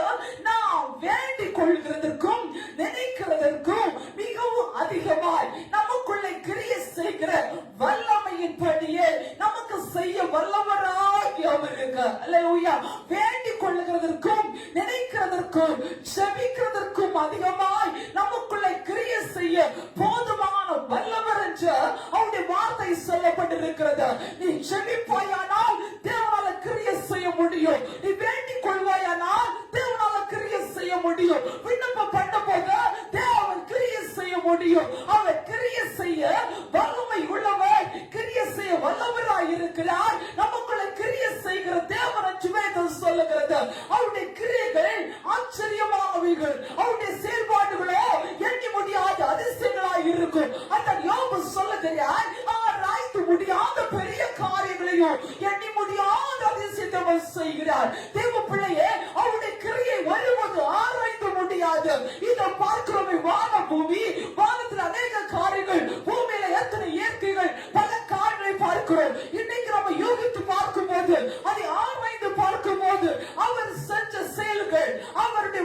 B: நாம் வேண்டிக் கொள்கிறதற்கும் நினைக்கிறதற்கும் மிகவும் அதிகமாய் நமக்குள்ளே கிரியை செய்கிற வல்லமையின் படியே நமக்கு செய்ய வல்லவராகி அவர் இருக்கிறார். அல்லேலூயா. வேண்டிக் கொள்கிறதற்கும் நினைக்கிறதற்கும் செபிக்கிறதற்கும் அதிகமாய் நமக்குள்ளே கிரியை செய்ய போதுமான வல்லவர் என்று அவருடைய வார்த்தை சொல்லப்பட்டிருக்கிறது. நீ செபிப்பாயானால் தேவனால கிரியை செய்ய முடியும். நீ வேண்டிக் கொள்வாயானால் தேவனால கிரியை செய்ய முடியும். விண்ணப்பம் பண்ண போது தேவன் கிரியை செய்ய முடியும். அவர் கிரியை செய்ய வல்லமை உள்ளவர், கிரியை செய்ய வல்லவராய் இருக்கிறார். நமக்குள்ள கிரியை செய்கிற தேவன் என்று வேதம் சொல்லுகிறது. அவருடைய கிரியைகள் ஆச்சரியமானவைகள், அவருடைய செயல்பாடுகளோ எண்ணி முடியாத அதிசயங்களாய் இருக்கும். அந்த யோபு சொல்லுகிறார், ஆராய்ந்து முடியாத பெரிய காரியங்களையும் எண்ணி முடியாத அதிசயத்தை செய்கிறார். தேவ பிள்ளையே, அவருடைய கிரியை வருவது ஆராய்ந்து முடியாது. இதை பார்க்கிறோமே, வான பூமி, வானத்தில் அநேக காரியங்கள், பூமியில எத்தனை இயற்கைகள், பல காரியங்களை பார்க்கிறோம். இன்னைக்கு நம்ம யோகித்து பார்க்கும் போது, அதை ஆராய்ந்து பார்க்கும் போது அவர் செஞ்ச செயல்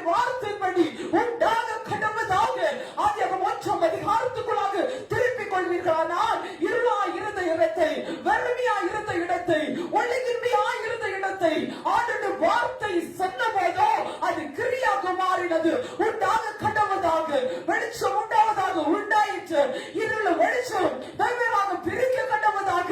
B: அவருடைய வார்த்தைப்படி உண்டாக கடவுதாக ஆதியாகமம் 1 அதிகாரத்துக்குள்ளாக திருப்பிக் கொள்வீர்களானால் இருளா இருந்த இடத்தை, வெறுமையா இருந்த இடத்தை, ஒளியின்மையா இருந்த இடத்தை ஆண்டவருடைய வார்த்தை சொன்னபோதோ அது கிரியாக மாறினது. உண்டாக கடவுதாக வெளிச்சம் உண்டாவதாக உண்டாயிற்று. இருள் வெளிச்சம் வெவ்வேறாக பிரிக்க கடவுதாக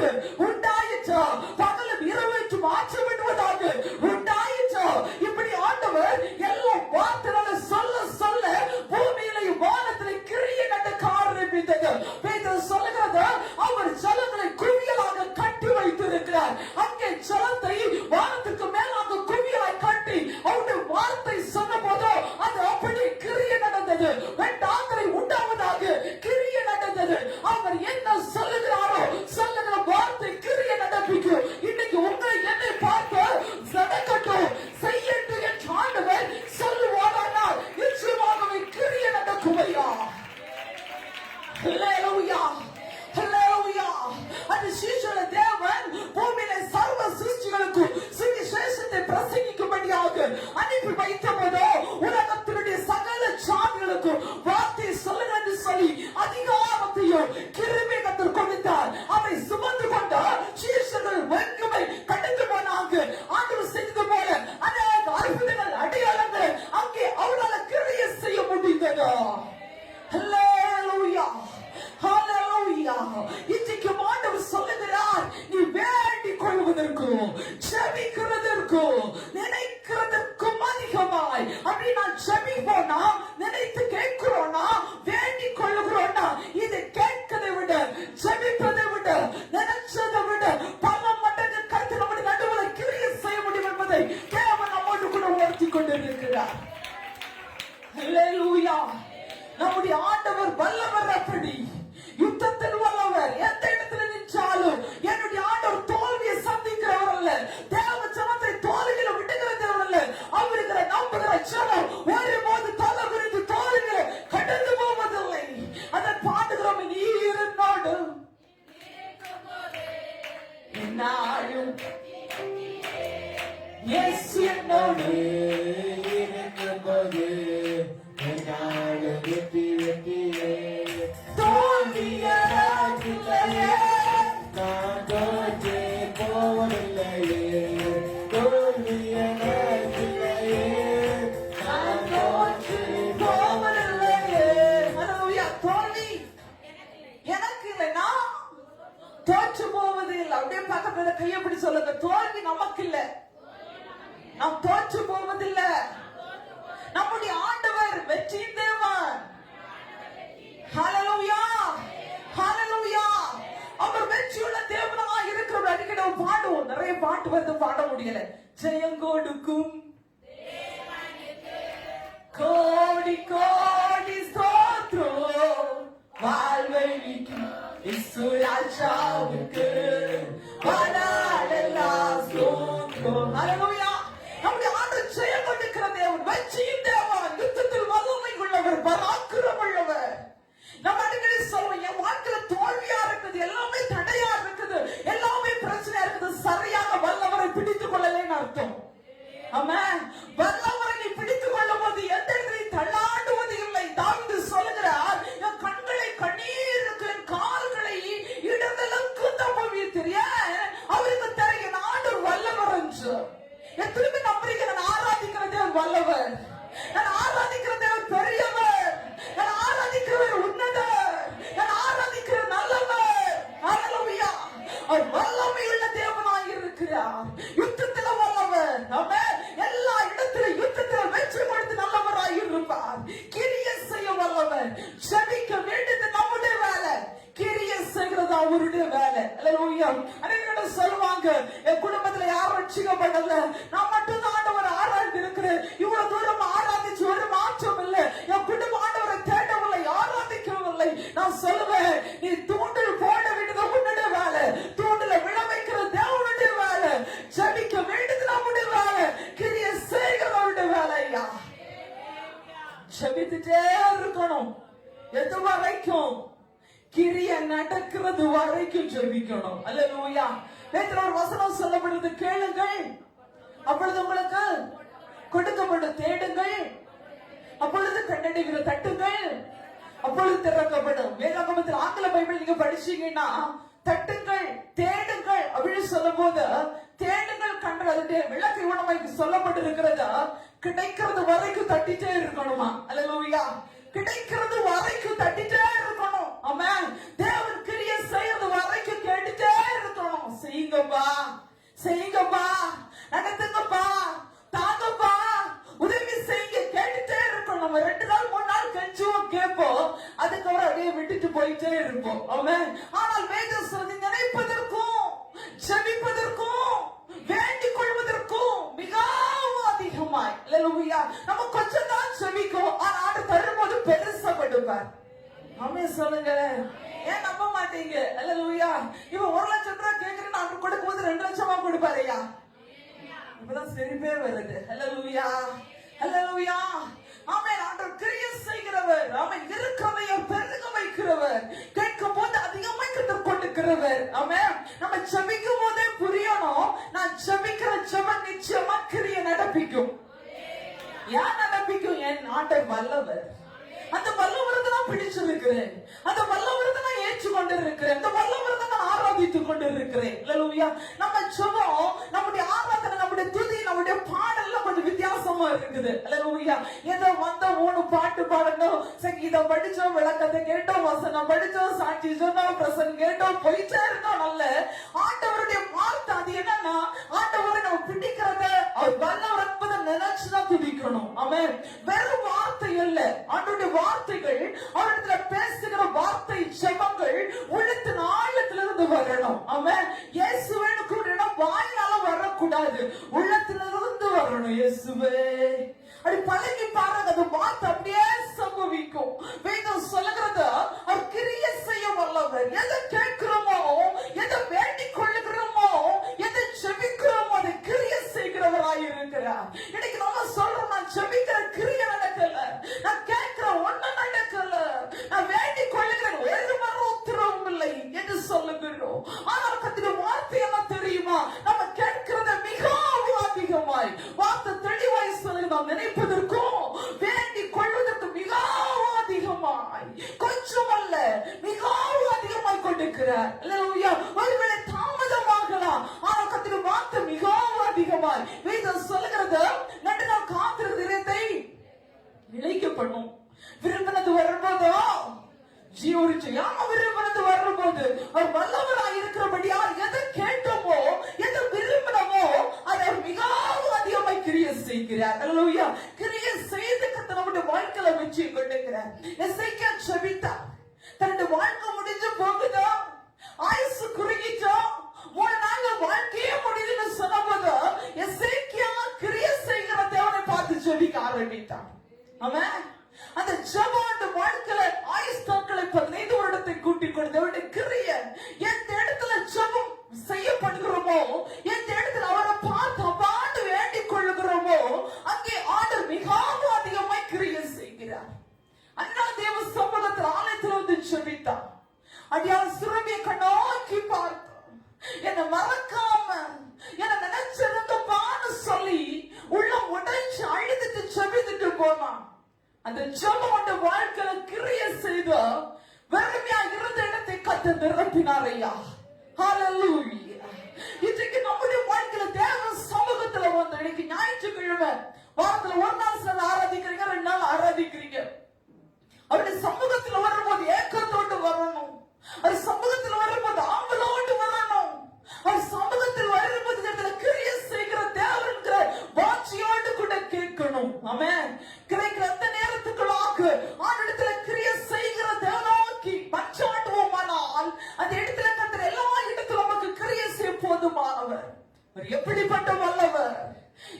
B: உண்டாயிற்று. பகலும் இரவு மாற்றப்படுவதாக உண்டாயிற்று. இப்படி ஆண்டவர் எல்லா வார்த்தைகளை சொல்ல சொல்ல பூமியிலையும் வானத்திலே கிரியை நடக்க ஆரம்பித்தது. பேதுரு சொல்லுகிறது, அவர் ஜலங்களை குவியலாக கட்டி வைத்திருக்கிறார். அங்கே ஜலத்தை வானத்துக்கு மேலாக குவியலாய் கட்டி அவருடைய வார்த்தை சொன்ன போதோ அது அப்படி கிரியை நடந்தது. வெட்டாந்தரை உண்டாவதாக கிரியை நடந்தது. அவர் என்ன சொல்லுகிறாரோ சொல்லுகிற வார்த்தை கிரியை நடப்பிக்கும். இன்னைக்கு உங்களை என்னை பார்த்து நடக்கட்டும் செய்யட்டும் என்று ஆண்டவர் சொல்லுவாரானால் நிச்சயமாகவே கிரியை நடக்கும் ஐயா. ஹல்லேலூயா, ஹல்லேலூயா. அந்த சீஷோட தேவன் பூமியில சர்வ சிருஷ்டிகளுக்கு சுவிசேஷத்தை பிரசங்கிக்கும்படியாக அனுப்பி வைத்த போதோ உலகத்தினுடைய சகல ஜாதிகளுக்கு வார்த்தை சொல்லுங்க என்று சொல்லி அதிகாரத்தையும் கிருபையை கர்த்தர் கொடுத்தார். அதை சுமந்து கொண்ட சீஷர்கள் வெங்குமை கடந்து போனாங்க. ஆண்டவர் செய்தது போல அநேக அற்புதங்கள் அடையாளங்கள் அங்கே அவரால் கிரியை செய்ய முடிந்தது. ஹல்லேலூயா, ஹல்லேலூயா. இன்றைக்கு ஆண்டவர் சொல்லுகிறார், நீ வேண்டிக் கொள்வதற்கும் ஜெபிக்கிறதற்கும் நினைக்கிறதற்கும் அதிகமாய். அப்படி நான் ஜெபிப்போனா, நினைத்து கேட்கிறோனா, வேண்டிக் கொள்ளுகிறோனா, இது கேட்கதை விட ஜெபிப்பதை விட நினைச்சதை விட பல மடங்கு கர்த்தர் நம்முடைய நடுவில் கிரியை செய்ய முடியும் என்பதை தேவன் நம்மோடு கூட உணர்த்தி கொண்டிருக்கிறார். ஹல்லேலூயா. நம்முடைய ஆண்டவர் வல்லவர். அப்படி யுத்தத்தில் வல்லவர். எந்த இடத்துல நின்றாலும் என்னுடைய ஆண்டவர் தோல்வியை சந்திக்கிறவர் அல்ல. தேவ ஜனத்தை தோல்வியில விட்டுகிற தேவன் அல்ல. அவருக்கிற நம்புகிற ஜனம் ஒருபோது தலை குறித்து தோல்வியில கடந்து போவதில்லை. அதை பாடுகிறோம். நீர் என்னோடு நாளும் இயேசு என்னோடு இருக்கும்போது தோற்று போவது இல்லை. அப்படியே பக்கத்துல கையப்படி சொல்லுங்க, தோல்வி நமக்கு இல்ல. நாம் தோற்று போவதில்லை. நம்முடைய ஆண்டவர் வெற்றியின் தேவன். ஹல்லேலூயா, ஹல்லேலூயா. அவர் வெற்றியுள்ள தேவனாக இருக்கிறவர். அடிக்கடி பாடுவோம். நிறைய பாட்டு வந்து பாட முடியல. ஜெயம் கொடுக்கும் கோடி கோடி ஸ்தோத்திரம், வாழ்வழிக்கும் இயேசு ராஜாவுக்கு வாழலாம் ஸ்தோத்திரம். ஹல்லேலூயா. நம்முடைய ஆண்டவர் ஜெயம் கொடுக்கிற தேவன், வெற்றியின் தேவன், யுத்தத்தில் வல்லமை உள்ளவர், பராக்கிரமம் உள்ளவர். நம்ம அடிக்கடி சொல்லுவோம், என் வாழ்க்கையில தோல்வியா இருக்குது, எல்லாமே தடையா இருக்குது, எல்லாமே பிரச்சனையா இருக்குது. சரியாக வல்லவரை பிடித்துக் கொள்ளலைன்னு அர்த்தம். ஆமென். வல்லவரை நீ பிடித்துக் கொள்ளும் போது எந்த இடத்திலையும் தள்ளாடுவது இல்லை. தாவீது சொல்லுகிறார், என் கண்களை கண்ணீருக்கு, என் கால்களை இடதலுக்கு தப்புவித்தீர். அவருக்கு தெரியும் ஆண்டவர் வல்லவர் என்று. என் திரும்பி நம்புறீங்க, நான் ஆராதிக்கிற தேவன் வல்லவர், நான் ஆராதிக்கிற தேவன் பெரியவர், நான் ஆராதிக்கிறவர் உன்னதர், நான் ஆராதிக்கிற நல்லவர். ஹல்லேலூயா. அவர் வல்லமையுள்ள தேவனாய் இருக்கிறார். யுத்தத்தில் வல்லவர். ஆமென். எல்லா இடத்திலும் யுத்தத்தில் வெற்றி கொடுத்து நல்லவராய் இருப்பார். கிரியை செய்ய வல்லவர். ஜெபிக்க வேண்டியது நம்முடைய வேலை, கிரியை செய்கிறது அவருடைய வேலை. ஹல்லேலூயா. அநேகர் சொல்லுவாங்க, என் குடும்பத்துல யாரும் ரட்சிக்கப்படல, நான் மட்டும் தான் ஆண்டவரை ஆராய்ந்து இருக்கிறேன், இவ்வளவு தூரம் ஆராதிச்சு ஒரு மாற்றம் இல்லை, என் குடும்ப ஆண்டவரை தேடவில்லை, ஆராதிக்கவில்லை. நான் சொல்லுவேன், நீ தூண்டில் போட வேண்டியது உன்னுடைய வேலை, தூண்டில விழ வைக்கிற தேவனுடைய வேலை, ஜெபிக்க வேண்டியது நம்முடைய வேலை, கிரியை செய்கிறவருடைய வேலையா. ஜெபித்துட்டே இருக்கணும். எது வரைக்கும்? கிரிய நடக்கிறது வரைக்கும் ஜெபிக்கணும். அல்லேலூயா. வேதத்துல ஒரு வசனம் சொல்லப்படுது, கேளுங்கள் அப்பொழுது உங்களுக்கு கொடுக்கப்படும், தேடுங்கள் அப்பொழுது கண்டடைகிற தட்டுங்கள் அப்பொழுது திறக்கப்படும். வேதாகமத்தில் ஆங்கில பைபிள் நீங்க படிச்சீங்கன்னா தட்டுங்கள் தேடுங்கள் அப்படின்னு சொல்லும் போது தேடுங்கள் கண்டு அதனுடைய விளக்கு உணமைக்கு சொல்லப்பட்டிருக்கிறது கிடைக்கிறது வரைக்கும் தட்டிட்டே இருக்கணுமா. அல்லேலூயா. கிடைக்கிறது வரைக்கும் தட்டிட்டே இருக்கணும். ஆமென். தேவன் கிரியை செய்யறது வரைக்கும் கேட்டுட்டே இருக்கணும். செய்யுங்கப்பா செய்யுங்கப்பா நடத்துங்கப்பா தாங்கப்பா உதவி செய்ய கேட்டுட்டே இருக்கணும். நம்ம 2 நாள் 3 நாள் கெஞ்சுவோம் கேட்போம், அதுக்கப்புறம் அப்படியே விட்டுட்டு போயிட்டே இருப்போம். ஆமென். ஆனால் வேதம் சொல்லுது நினைப்பதற்கும் ஜெபிப்பதற்கும் வேண்டிக் கொள்வதற்கும் மிகவும் அதிகமாய். அல்லேலூயா. நம்ம கொஞ்சம் தான் ஜெபிக்கும், ஆனா ஆண்டவர் தரும்போது பெருசா கொடுப்பார். ஆமென் சொல்லுங்க. ஏன் நம்ப மாட்டீங்க? அல்லேலூயா. இப்ப 1 லட்சம் ரூபாய் கேக்குறேன்னு ஆண்டவர் கொடுக்கும்போது 2 லட்சமா கொடுப்பாரையா? இப்பதான் சிரிப்பே வருது. அல்லேலூயா அல்லேலூயா. ஆமென். ஆண்டவர் கிரியை செய்கிறவர். ஆமென். இருக்கிறதைய பெருக வைக்கிறவர். கேட்கும் போது அதிகமாய் கொடுக்கிறவர். ஆமென். நம்ம ஜெபிக்கும் போதே புரியணும், நான் ஜெபிக்கிற ஜெபம் நிச்சயமா கிரியை நடப்பிக்கும். யார் நடப்பிக்கும்? என் ஆண்டவர் வல்லவர். அந்த வல்லவரத்தை நான் பிடிச்சிருக்கிறேன், அந்த வல்லவரத்தை நான் ஏற்று கொண்டு இருக்கிறேன், அந்த வல்லவரத்தை நான் ஆராதித்துக் கொண்டு இருக்கிறேன். அல்லேலூயா. நம்ம ஜெபம், நம்முடைய ஆராதனை, நம்முடைய துதி, நம்முடைய பாடல்லாம் கொஞ்சம் வித்தியாசமா இருக்குது. அல்லேலூயா. ஏதோ வந்த 3 பாட்டு பாடணும், சங்கீதம் படிச்சோம், விளக்கத்தை கேட்டோம், வசனம் படிச்சோம், சாட்சி சொன்னோம், பிரசங்கம் கேட்டோம், போயிட்டே இருந்தோம். நல்ல ஆண்டவருடைய வார்த்தை அது என்னன்னா, ஆண்டவரை நம்ம பிடிக்கிறத அவர் வல்லவர் என்பதை நினைச்சுதான் துதிக்கணும். ஆமென். வெறும் வார்த்தை இல்ல, ஆண்டவருடைய வார்த்தைகள், அவரிடத்துல பேசுகிற வார்த்தை ஜெபங்கள் உள்ளத்தின் ஆழத்திலிருந்து வரணும். ஆமென். இயேசுவேன்னு கூப்பிடுனா வாயினால வரக்கூடாது, உள்ளத்திலிருந்து வரணும். இயேசுவே அப்படி பழகி பாருங்க, அந்த வார்த்தை அப்படியே சம்பவிக்கும். வேதம் சொல்லுகிறது அவர் கிரியை செய்ய வல்லவர். எதை கேட்கிறோமோ, எதை வேண்டிக் கொள்ளுகிறோமோ, எதை ஜெபிக்கிறோமோ அதை கிரியை செய்கிறவராய் இருக்கிறார். இன்னைக்கு நம்ம சொல்றோம், நான் ஜெபிக்கிற கிரியை நடக்கல, நான் கேட்கிற ஒண்ணு நடக்கல, நான் வேண்டிக் கொள்ளுகிறேன் ஒரு மறு உத்தரவும் இல்லை என்று சொல்லுகிறோம். ஆனால் கத்திர வார்த்தை என்ன தெரியுமா? நம்ம கேட்கிறத மிகவும் அதிகமாய் வார்த்தை தெளிவாய் சொல்லுங்க, நாம் நினைப்பதற்கும் வேண்டிக் கொள்வதற்கு மிகவும் அதிகமாய், கொஞ்சம் அல்ல மிகவும் அதிகமாய் கொண்டிருக்கிறார். அல்லேலூயா. ஒருவேளை தாமதமாகலாம், ஆனால் கத்திர வார்த்தை மிகவும் அதிகமாய். வேதம் சொல்லுகிறது நடுநாள் காத்திருக்கிற இதயத்தை இழைக்கப்படும். விரும்பினது வரும்போதோ ஜீவரிச்சு யாம விரும்பினது வரும்போது அவர் வல்லவராய் இருக்கிறபடியா எதை கேட்டோமோ, எதை விரும்பினமோ அதை மிகவும் அதிகமாய் கிரியை செய்கிறார். அல்லேலூயா. கிரியை செய்து கர்த்தர் நம்முடைய வாழ்க்கையில வெற்றி கொண்டிருக்கிறார். எசேக்கியா ஜெபித்தார், தன்னுடைய வாழ்க்கை முடிஞ்சு போகுதோ, ஆயுசு குறுகிட்டோ, 3 நாள்ல வாழ்க்கையே முடியுதுன்னு சொன்னபோது எசேக்கியா கிரியை செய்கிற தேவனை பார்த்து ஜெபிக்க ஆரம்பித்தார். ஆமென். அந்த ஜெபம் அந்த வாழ்க்கையில ஆயுஸ்தாக்களை 15 வருடத்தை கூட்டிக் கொண்டு தேவனுடைய கிரியை எந்த இடத்துல ஜெபம் செய்யப்படுகிறோமோ, எந்த இடத்துல அவரை பார்த்து அப்பாண்டு வேண்டிக் கொள்ளுகிறோமோ, அங்கே ஆண்டவர் மிகவும் அதிகமாய் கிரியை செய்கிறார். அண்ணா தேவ சமூகத்தில் ஆலயத்தில் வந்து ஜெபித்தார். அடியார் சுரபியை கண்ணோக்கி பார்த்து என்ன மறக்காம என்ன நினைச்சிருந்தப்பான்னு சொல்லி உள்ள உடைச்சு அழுதுட்டு ஜெபித்துட்டு போனான். அந்த ஜெபம் அந்த வாழ்க்கையில கிரியை செய்து வெறுமையா இருந்த இடத்தை கர்த்தர் நிரப்பினார். ஐயா ஹல்லேலூயா. இன்றைக்கு நம்முடைய வாழ்க்கையில தேவ சமூகத்துல வந்து இன்னைக்கு ஞாயிற்றுக்கிழமை வாரத்துல 1 நாள் சில ஆராதிக்கிறீங்க, 2 நாள் ஆராதிக்கிறீங்க. அவருடைய சமூகத்துல வரும்போது ஏக்கத்தோடு வரணும், அவர் சமூகத்தில் வரும்போது ஆவலோடு வரணும், அவர் சமூகத்தில் வரும்போது இடத்துல கிரியை செய்கிற தேவன்கிற வாட்சியோடு கூட கேட்கணும். ஆமென். கிடைக்கிற அந்த நேரத்துக்குள்ளாக ஆண்டவரிடத்துல கிரியை செய்கிற தேவனோக்கி மன்றாடுவோமானால் அந்த இடத்துல கர்த்தர் எல்லா இடத்துல நமக்கு கிரியை செய்ய போதுமானவர். அவர் எப்படிப்பட்ட வல்லவர்,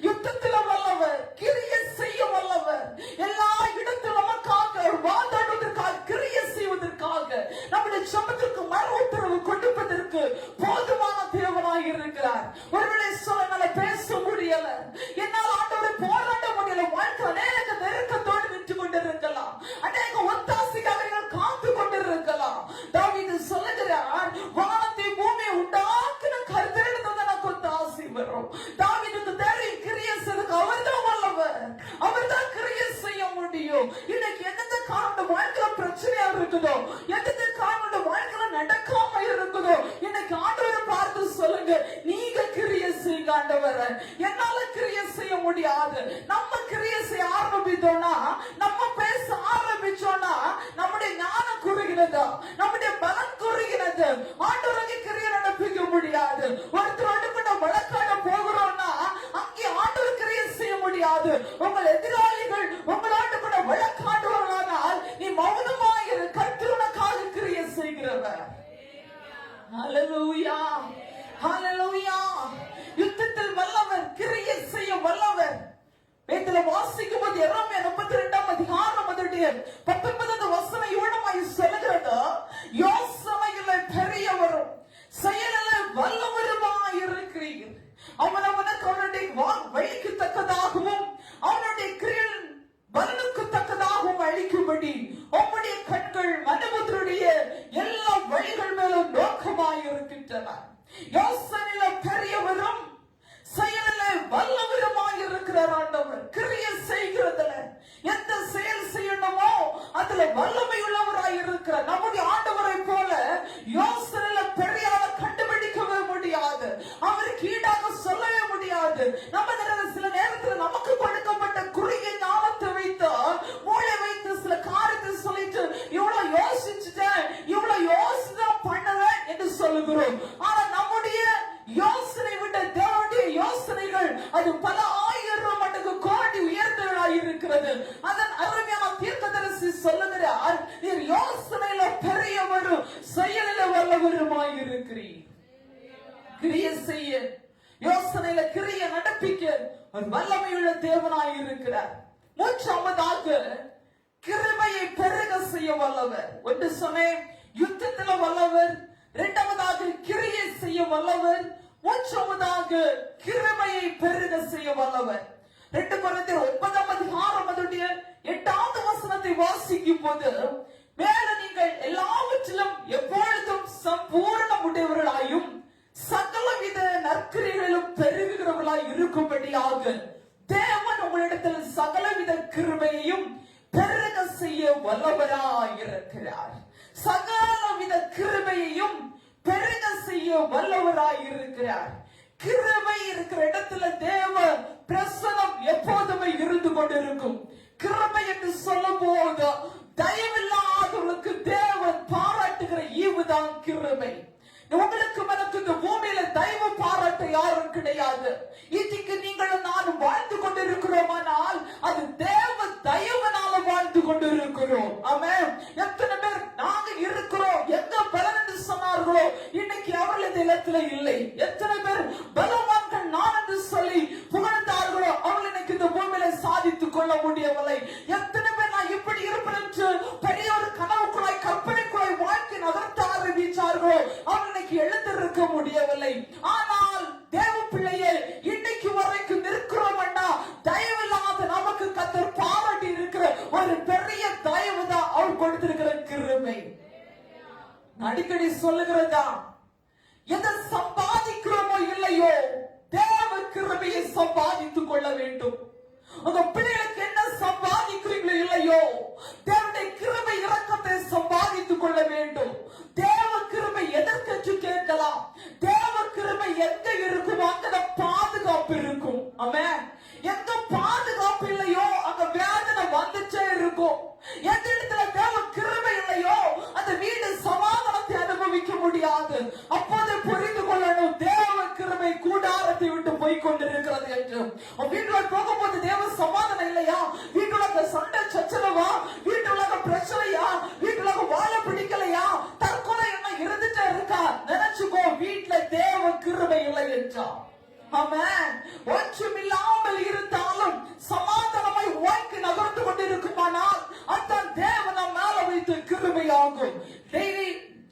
B: யுத்தத்துல வல்லவர், கிரியை செய்ய வல்லவர், எல்லா இடத்திலும் நமக்காக வாதாடுவதற்காக கிரியை செய்வதற்காக நம்முடைய ஜெபத்திற்கு மறு உத்தரவு கொடுப்பதற்கு போதுமான தேவனாய் இருக்கிறார். ஒருவேளை சொல்ல பேச முடியல, என்னால் ஆண்டவரை போராட முடியல, வாழ்க்கை அநேக நெருக்கத்தோடு நின்று கொண்டிருக்கலாம், அநேக ஒத்தாசைக்காக காத்து கொண்டிருக்கலாம். தாவீது சொல்லுகிறார், வானத்தை பூமியை உண்டாக்கின கர்த்தரிடத்தில் எனக்கு ஒத்தாசை வரும். தாவீதுக்கு தெரியும் கிரியை செய்ய அவர்தான் வல்லவர், அவர்தான் கிரியை செய்ய முடியும். முடியும். இன்னைக்கு எந்தெந்த காரணம் வாழ்க்கையில பிரச்சனையா இருக்குதோ, எந்தெந்த காரணம் வாழ்க்கையில நடக்காம இருக்குதோ, இன்னைக்கு ஆண்டவரை பார்த்து சொல்லுங்க, நீங்க கிரியை செய்யுங்க ஆண்டவரை. என்னால கிரியை செய்ய முடியாது. நம்ம கிரியை செய்ய ஆரம்பித்தோம்னா, நம்ம பேச ஆரம்பிச்சோம்னா, நம்முடைய ஞானம் குறுகினது, நம்முடைய பலன் குறுகினது. ஆண்டவருக்கு கிரியை நடப்பிக்க முடியாது. ஒருத்தரோடு கூட வழக்காட போகிறோம்னா அங்கே ஆண்டவர் கிரியை செய்ய முடியாது. உங்கள் எதிராளிகள் உங்களோடு கூட வழக்காடுவார்கள், நீ மௌனமாயிரு, கர்த்தர் உனக்காக கிரியை செய்கிறவர். ஹல்லேலூயா, ஹல்லேலூயா. யுத்தத்தில் வல்லவர், கிரியை செய்ய வல்லவர். வேதத்துல வாசிக்கும் போது எரேமியா 32ஆம் அதிகாரம் 19வது வசனம் இவ்வளமாய் சொல்லுகிறது, யோசனையிலே பெரியவரும் செயலிலே வல்லவருமாய் இருக்கிறீர். அவனவனுக்கு அவனுடைய வழிக்கு தக்கதாகவும் அவனுடைய கிரியையின் பலனுக்கு தக்கதாகவும் அளிக்கும்படி உம்முடைய கண்கள் மனுபுத்திரருடைய எல்லா வழிகள் மேலும் நோக்கமாய் இருக்கின்றன. யோசனையில பெரியவரும் செயலில வல்லவருமாய் இருக்கிறார் ஆண்டவர். கிரியை செய்கிறதுல எந்த செயல் செய்யணுமோ அதுல வல்லமை உள்ளவராய் இருக்கிறார். நம்முடைய ஆண்டவரை போல யோசனையில பெரியால கண்டுபிடிக்கவே முடியாது, அவருக்கு ஈடாக சொல்லவே முடியாது. நம்ம சில நேரத்தில் நமக்கு கொடுக்கப்பட்ட குறுகிய ஞானத்தை வைத்து, மூளை வைத்து சில காரியத்தை சொல்லிட்டு இவ்வளவு யோசிச்சுட்டேன், இவ்வளவு யோசிச்சுதான் பண்ணுவேன் என்று சொல்லுகிறோம். ஆனா நம்முடைய யோசனை விட தேவனுடைய யோசனைகள் அது பல ஆயிரம் மடங்கு கோடி உயர்ந்தவர்களாய் இருக்கிறது. அதன் அருமையான தீர்க்கதரிசி சொல்லுகிறார், நீர் யோசனையில பெரியவரும் செயலில வல்லவருமாய் இருக்கிறீர். கிரியை செய்ய, யோசனையில கிரியை நடப்பிக்க ஒரு வல்லமையுள்ள தேவனாய் இருக்கிறார். மூன்றாவதாக கிருபையை பெருக செய்ய வல்லவர். ஒன்று சொன்னேன், யுத்தத்துல வல்லவர். இரண்டாவதாக கிரியை செய்ய வல்லவர். மூன்றாவதாக கிருபையை பெருக செய்ய வல்லவர். 2 கொரிந்தியர் 9ஆம் அதிகாரம் 8வது வசனத்தை வாசிக்கும் போது, மேல நீங்கள் எல்லாவற்றிலும் எப்பொழுதும் சம்பூர்ண உடையவர்களாயும் சகலவித நற்கிரியைகளிலும் பெருகுகிறவர்களாய் இருக்கும்படியாக தேவன் உங்களிடத்தில் சகலவித கிருபையையும் பெருக செய்ய வல்லவராய் இருக்கிறார். சகலவித கிருபையையும் பெருக செய்ய வல்லவராய் இருக்கிறார். கிருபை இருக்கிற இடத்துல தேவ பிரசனம் எப்போதுமே இருந்து கொண்டிருக்கும். கிருபை என்று சொல்லும் போது தயவில்லாதவர்களுக்கு தேவன் பாராட்டுகிற ஈவுதான் கிருபை. உங்களுக்கு எனக்கு இந்த பூமியில தெய்வ பாராட்ட யாரும் கிடையாது. இதுக்கு நீங்களும் நானும் வாழ்ந்து கொண்டிருக்கிறோமானால் அது தேவ தயவனால வாழ்ந்து கொண்டிருக்கிறோம். ஆமென். எத்தனை பேர் நாங்க இருக்கிறோம், எங்க பலன் என்று சொன்னார்களோ இன்னைக்கு அவர்கள் இந்த இடத்துல இல்லை. எத்தனை பேர் பலவான்கள் நான் என்று சொல்லி புகழ்ந்தார்களோ அவர்கள் இன்னைக்கு இந்த பூமியில சாதித்துக் கொள்ள முடியவில்லை. எத்தனை பேர் நான் இப்படி இருப்பேன் என்று பெரிய ஒரு கனவுக்குள்ளாய் கற்பனைக்குள்ளாய் வாழ்க்கை நகர்த்த ஆரம்பித்தார்களோ அவர்கள் எழுந்திருக்க முடியவில்லை. ஆனால் தேவ பிள்ளையே, இன்னைக்கு வரைக்கும் இருக்கிறோம் அண்ணா, தயவில்லாத நமக்கு கர்த்தர் பாராட்டி இருக்கிற ஒரு பெரிய தயவு தான் அவர் கொடுத்திருக்கிற கிருபை. அடிக்கடி சொல்லுகிறதா, எதை சம்பாதிக்கிறோமோ இல்லையோ தேவ கிருபையை சம்பாதித்துக் கொள்ள வேண்டும். உங்க பிள்ளைகளுக்கு என்ன சம்பாதிக்கிறீங்களோ இல்லையோ தேவனுடைய கிருபை இரக்கத்தை சம்பாதித்துக் கொள்ள வேண்டும். தேவ கிருபை எதற்கு கேட்கலாம், தேவ கிருபை எங்க இருக்கும் அங்க பாதுகாப்பு இருக்கும். ஆமென். எங்க பாதுகாப்பு இல்லையோ அங்க வேதனை வந்துட்டே இருக்கும். எந்த இடத்துல தேவ கிருபை இல்லையோ அந்த வீடு சமாதானத்தை அனுபவிக்க முடியாது. அப்போது புரிந்து கொள்ளணும், தேவ கிருபை கூடாரத்தை விட்டு போய் கொண்டிருக்கிறது என்று. வீட்டுல போகும்போது தேவ சமாதானம் இல்லையா, வீட்டுல சண்டை சச்சரவா, வீட்டுல பிரச்சனையா, வீட்டுல வாழ பிடிக்கலையா, தற்கொலை என்ன இருந்துட்டே இருக்கா, நினைச்சுக்கோ வீட்டுல தேவ கிருபை இல்லை என்றா. ஆமென். ஒன்றுமில்லாமல் இருந்தாலும் சமாதானமாய் வாழ்க்கை நகர்ந்து கொண்டிருக்குமானால் அதான் தேவன் நம் மேல வைத்து கிருபையாகும். டெய்லி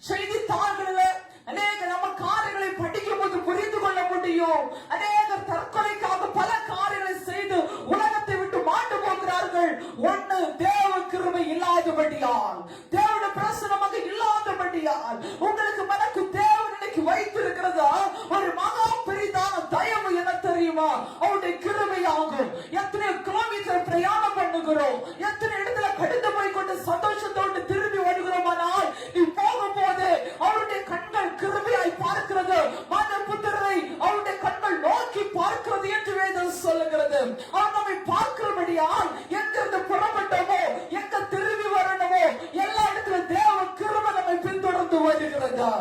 B: செய்தித்தாள்களில் அநேக நம்ம காரியங்களை படிக்கும் போது புரிந்து கொள்ள முடியும். அநேக தற்கொலைக்காக பல காரியங்களை செய்து உலகத்தை விட்டு மாண்டு போகிறார்கள். ஒன்று, தேவ கிருபை இல்லாதபடியால், தேவனுடைய பிரசனமாக இல்லாதபடியால். உங்களுக்கு மனக்கு தேவன் இன்னைக்கு வைத்திருக்கிறதா ஒரு மகா பெரிதான தயவு என்ன தெரியுமா, அவருடைய கிருபை ஆகும். எத்தனை கிலோமீட்டர் பிரயாணம் பண்ணுங்க, வருகிறோம். எத்தனை இடத்துல கடந்து போய் கொண்டு சந்தோஷத்தோடு திரும்பி வருகிறோமானால் நீ போகும்போது அவருடைய கண்கள் கிருபையாய் பார்க்கிறது, மனுபுத்திரரை அவருடைய கண்கள் நோக்கி பார்க்கிறது என்று வேதம் சொல்லுகிறது. அவர் நம்மை பார்க்கிறபடியால் எங்கிருந்து புறப்பட்டோமோ, எங்க திரும்பி வரணுமோ, எல்லா இடத்துல தேவ கிருபை நம்மை பின்தொடர்ந்து வருகிறது.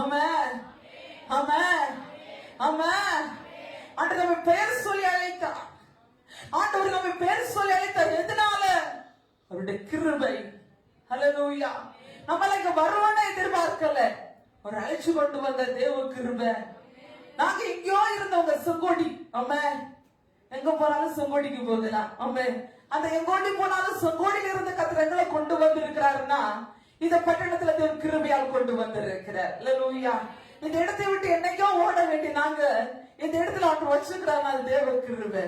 B: ஆமென், ஆமென், ஆமென். ஆண்டவர் நம்ம பெயர் சொல்லி அழைத்தார். ஆண்டவர் நம்ம பெயர் சொல்லி அழைத்தார். எதனால? அவருடைய கிருபை. ஹல்லேலூயா. நம்மள இங்க வருவானே எதிர்பார்க்கல, அவர் அழைச்சு கொண்டு வந்த தேவ கிருபை. நாங்க எங்கேயோ இருந்தவங்க, செங்கோடி. ஆமென். எங்க போனாலும் செங்கோடிக்கு போகலாம். ஆமென். அந்த எங்கோடி போனாலும் செங்கோடியில இருந்து கர்த்தர் எங்களை கொண்டு வந்து இருக்கிறாருன்னா இந்த பட்டணத்துல தேவ கிருபையால் கொண்டு வந்திருக்கிறார். ஹல்லேலூயா. இந்த இடத்தை விட்டு என்னைக்கோ ஓட வேண்டிய நாங்க இந்த இடத்துல அவர் வச்சிருக்கிறாங்க. அது தேவ கிருபை.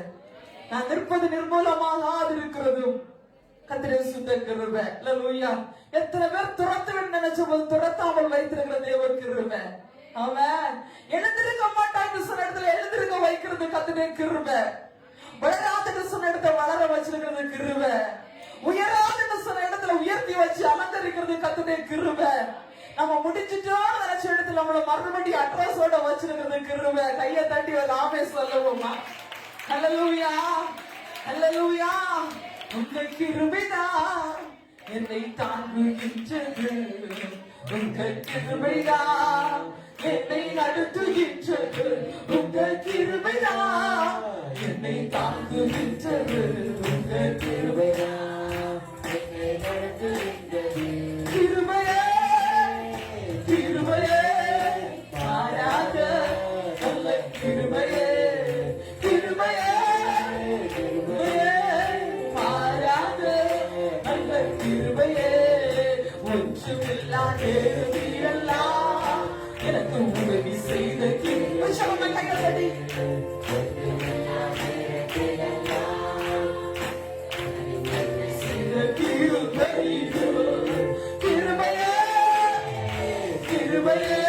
B: நான் நிற்பது நிர்மூலமாக இருக்கிறதும் கர்த்தருடைய சுத்த கிருபை. ஹல்லேலூயா. எத்தனை பேர் துரத்த நினைச்ச போது துரத்தாமல் வைத்திருக்கிற தேவ கிருபை. அவன் எழுந்திருக்க மாட்டான்னு சொன்ன இடத்துல எழுந்திருக்க வைக்கிறது கர்த்தருடைய கிருபை. வளராதுன்னு சொன்ன இடத்துல வளர வச்சிருக்கிறது கிருபை. உயராதுன்னு சொன்ன இடத்துல உயர்த்தி வச்சு அலங்கரிக்கிறது கர்த்தருடைய கிருபை. நம்ம முடிச்சிட்டோம் நினைச்ச இடத்துல நம்மள மறுபடியும் அட்ரஸோட வச்சிருக்கிறது கிருபை. கையை தட்டி ஒரு ஆமே சொல்லுவோமா? ஹல்லேலூயா, ஹல்லேலூயா. உங்க கிருபைதான் என்னை தாங்குகின்றது, உங்க கிருபைதான் என்னை நடத்துகின்றது, உங்க கிருபைதான் என்னை தாங்குகின்றது, உங்க கிருபைதான் என்னை நடத்துகின்றது. கிருபையே, கிருபையே மாறாத நல்ல கிருபையே, கிருபையே, கிருபையே மாறாத நல்ல கிருபையே. ஒன்றுமில்லாத வீரெல்லாம் எனக்கு உதவி செய்த கிருபை. சமமா கைகள் தட்டி. செய்த கிருபை, கிருபையே, கிருபையே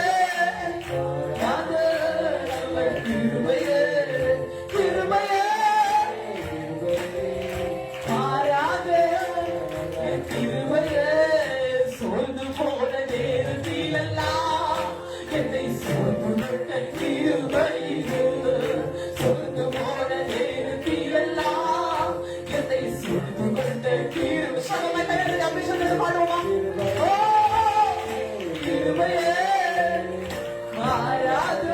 B: மாறாத நல்ல கிருபையே, கிருபையே மாறாத கிருபையே. சோர்ந்து போன நேரத்திலெல்லாம் என்னை சோர்ந்து விட்ட கிருபை, சோர்ந்து போன நேரத்திலெல்லாம் என்னை சோர்ந்து கொண்ட கிருபை. சமமா கைகளை அப்படி சொல்லிட்டு பாடுவோமா? ஓ கிருபையே மாறாத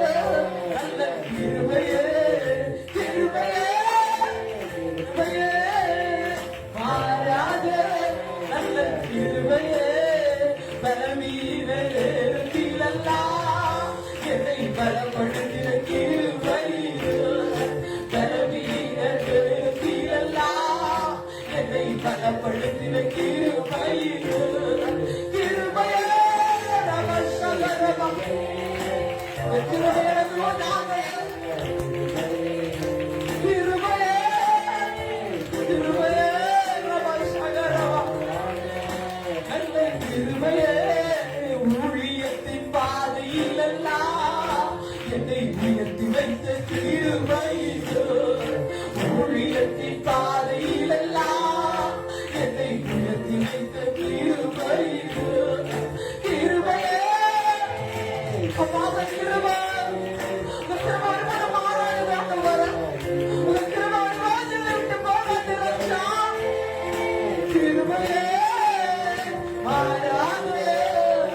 B: நல்ல கிருபையே, கிருபையே, கிருபையே மாறாத நல்ல கிருபையே. பலவீன நேரத்திலெல்லாம் என்னை பலப்படுத்தின கிருபை, பலவீன நேரத்திலெல்லாம் என்னை பலப்படுத்தின கிருபை, கிருபையே. நமஸ்காரம். கிருபையே கிருபையே, கிருபையே நமஸ்காரம். நல்ல கிருபையே. ஊழியத்தின் பாதையிலெல்லாம் என்னை உயர்த்தி வைத்த கிருபை, ஊழியத்தின் பாதையிலெல்லாம் என்னை உயர்த்தி வைத்த கிருபை, கிருபையே. அப்பாத கிருபை. உங்க கிருபை வருமான மாறாத வர, உங்க கிருபை வாசலை விட்டு போகாது ரட்சா. கிருபையே மாறாத